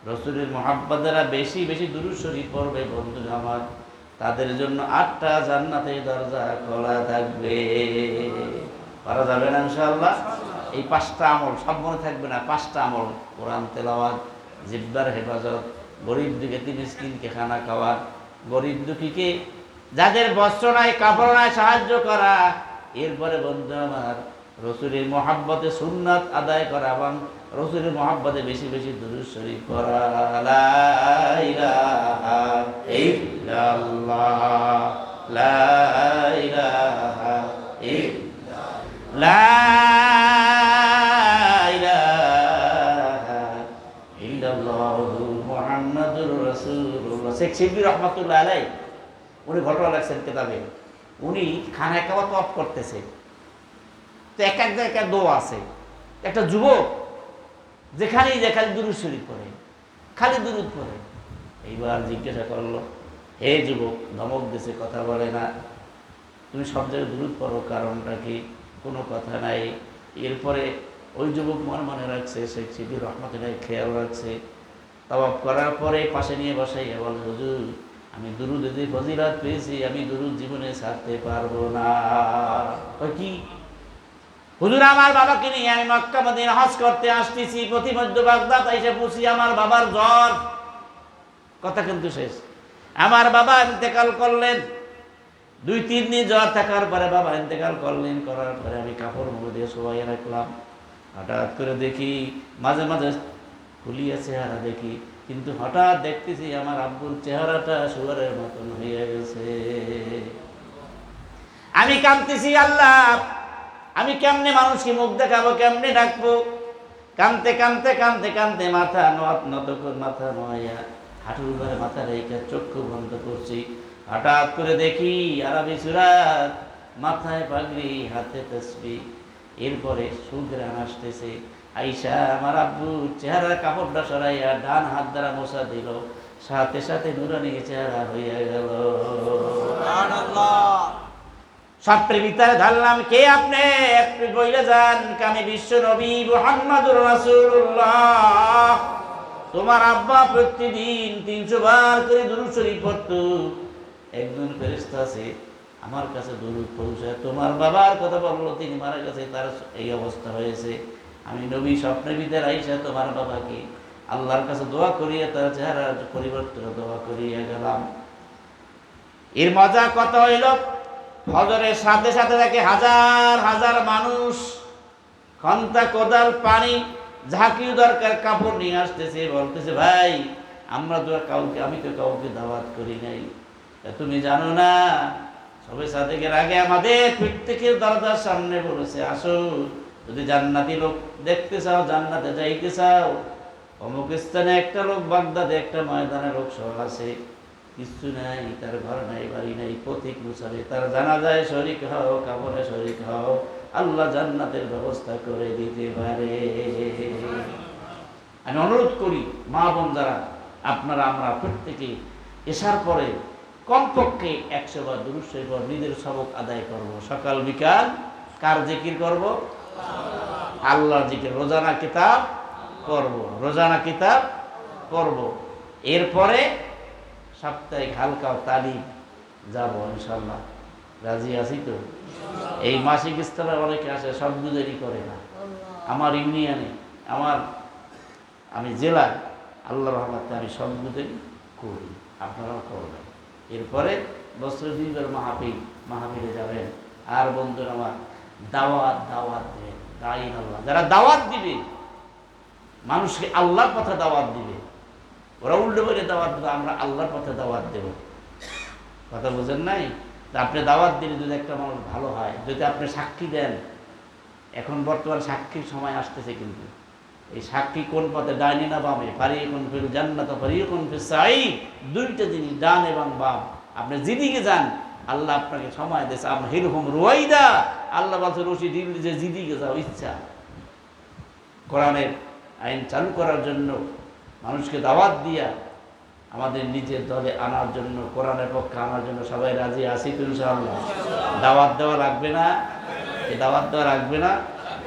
রাসূলের মুহাব্বতেরা বেশি বেশি দুরূদ শরীফ পড়বে বন্ধুরা আমার, তাদের জন্য 8টা জান্নাতের দরজা খোলা থাকবে। পারা যাবে না ইনশাআল্লাহ? এই 5টা আমল সব মনে থাকবে না, 5টা আমল, কোরআন তেলাওয়াত, জিহ্বার হেফাজত, গরিব দুঃখী মিসকিনকে খানা খাওয়া, গরিব দুঃখীকে যাদের বস্ত্র নাই, কাপড় নাই সাহায্য করা। এরপরে বন্ধু আমার, রসুলের মহাব্বতে সুন্নাত আদায় করা এবং রসুলের মহাব্বতে বেশি বেশি দুরূদ শরীফ পড়া। লা ইলাহা ইল্লাল্লাহ, লা ইলাহা ইল্লাল্লাহ, লা ইলাহা ইল্লাল্লাহু মুহাম্মাদুর রাসূলুল্লাহ। শেখ শিবলি রহমাতুল্লাহ আলাইহি উনি ঘটনা লেখছেন কিতাবে। উনি খানায় কাবা তওয়াফ করতেছে, তো এক এক জায়গায় দোয়া আছে। একটা যুবক যেখানেই যে খালি দুরূদ শরীফ পড়ে, খালি দুরূদ পড়ে। এইবার জিজ্ঞাসা করলো, হে যুবক, ধমক দিছে, কথা বলে না, তুমি সব জায়গায় দুরূদ পড়ো, কারণটা কি? কোনো কথা নাই। এরপরে ওই যুবক মনে রাখছে, শেখ শিবলি রহমাতুল্লাহ খেয়াল রাখছে। তাওয়াফ করার পরে পাশে নিয়ে বসাই বলে, হুজুর, আমি দুরূদে যে ফজিলত পেয়েছি, আমি দুরূদ জীবনে ছাড়তে পারবো না। কি? হুজুর, আমার বাবাকে নিয়ে আমি মক্কা মদিনা হজ করতে আসতেছি, প্রতিমধ্য বাগদাদ এসে পৌঁছি, আমার বাবার জ্বর। কথা কিন্তু শেষ। আমার বাবা ইন্তেকাল করলেন, 2-3 দিন জ্বর থাকার পরে বাবা ইন্তেকাল করলেন। করার পরে আমি কাপড় মুড়ে দিয়ে শোয়াই রাখলাম। হঠাৎ করে দেখি, মাঝে মাঝে খুলিয়া চেহারা দেখি, কিন্তু হঠাৎ দেখতেছি আমার আব্বুর চেহারাটা শুয়ারের মতন হয়ে গেছে। আমি কাঁদতেছি, আল্লাহ, আমি কেমনে মানুষকে মুখ দেখাবো, কেমনে ডাকবো? কাঁদতে কাঁদতে কাঁদতে কাঁদতে মাথা নত করে, মাথা নয়া হাঁটুর উপরে মাথা রেখে চক্ষু বন্ধ করছি। হঠাৎ করে দেখি আরবি সূরাত, মাথায় পাগড়ি, হাতে তাসবিহ। এরপরে সুঘ্রাণ আসতেছে। আইসা আমার আব্বু চেহারার কাপড়টা সরাইয়া ডান হাত দ্বারা মোছা দিল, সাথে সাথে নুরানি চেহারা হইয়া গেল। সবটার ভিতরে ধরলাম, কে আপনি? একটু বইলে যান, আমি বিশ্ব নবী মুহাম্মদুর রাসূলুল্লাহ। তোমার আব্বা প্রতিদিন 300 বার করে দুরূদ শরীফ পড়তো। একজন ফেরেশতা আছে আমার কাছে দুরূদ পৌঁছায়, তোমার বাবার কথা বললো, তিনি মারা গেছে, তার এই অবস্থা হয়েছে। আমি নবী স্বপ্নের ভিতরে আইসা তোমার বাবাকে আল্লাহর কাছে দোয়া করিয়ে তার চেহারা পরিবর্তন দোয়া করিয়ে গেলাম। এর মজা কত হইল? ফজরের সাথে সাথে দেখে হাজার হাজার মানুষ খন্তা, কোদাল, পানি, ঝাঁকিও দরকার, কাপড় নিয়ে আসতেছে। বলতেছে, ভাই, আমরা তো আমি তো কাউকে দাওয়াত করি নাই, তুমি জানো না? সবে সাদেকের আগে আমাদের প্রত্যেকের দরজার সামনে বলেছে, আসো, যদি জান্নাতি লোক দেখতে চাও, জান্নাতে যাইতে চাও, অমুক স্থানে একটা লোক, বাগদাদে একটা ময়দানে লোক সব আছে, কিছু নাই, তার ঘর নাই, বাড়ি নাই, পথিক মুসাফির, তার জানাজায় শরীক হও, কাপড়ে শরীক হও, আল্লাহ জান্নাতের ব্যবস্থা করে দিতে পারে। আমি অনুরোধ করি, মা বোন যারা, আপনারা, আমরা প্রত্যেকে এসার পরে কমপক্ষে 100 বার দুরূদ শরীফ নিজের সবক আদায় করব। সকাল বিকাল কার জিকির করব? আল্লাহর জিকির। রোজানা কিতাব পড়ব, রোজানা কিতাব পড়ব। এরপরে সাপ্তাহিক হালকা তালিম যাব ইনশাল্লাহ। রাজি আছি তো? এই মাসিক স্তরে অনেকে আসে, সব বুঝেরই করে না। আমার ইউনিয়নে, আমি জেলায় আল্লাহর রহমতে আমি সব বুঝেরই করি, আপনারাও করবেন। এরপরে বছরে 2 বার মাহফিলে যাবেন। আর বন্ধুরা আমার, দাওয়াত দেবেন। দাইন আল্লাহ, যারা দাওয়াত দিবে, মানুষকে আল্লাহর পথে দাওয়াত দিবে, ওরা উল্টো করে দাওয়াত দেবে, আমরা আল্লাহর পথে দাওয়াত দেব। কথা বুঝেন নাই? আপনি দাওয়াত দিলে যদি একটা মানুষ ভালো হয়, যদি আপনি সাক্ষী দেন, এখন বর্তমান সাক্ষীর সময় আসতেছে, কিন্তু এই সাক্ষী কোন পথে, ডাইনে না বামে, ফারিকুন ফিল জান্নাত ফারিকুন ফিস সাঈদ, দুইটা জিনিস, ডান এবং বাম। আপনি যেদিকে যান, আল্লাহ আপনাকে সময় দিয়েছে। আপনি হিরহুম রুয়াইদা, আল্লাহ বলছে রশি দিল যে যেদিকে যাও ইচ্ছা। কোরআনের আইন চালু করার জন্য, মানুষকে দাওয়াত দিয়া আমাদের নিজের দলে আনার জন্য, কোরআনের পক্ষে আনার জন্য সবাই রাজি আছি তো ইনশাআল্লাহ? দাওয়াত দেওয়া লাগবে না? এই দাওয়াত দেওয়া লাগবে না?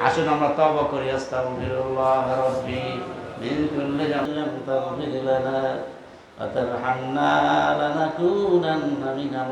আসুন আমরা তওবা করি। আস্তাগফিরুল্লাহ রাব্বি মিন কুল্লি যামবিন তাগফির লানা ওয়া তারহামনা লানাকুনান্না মিনাল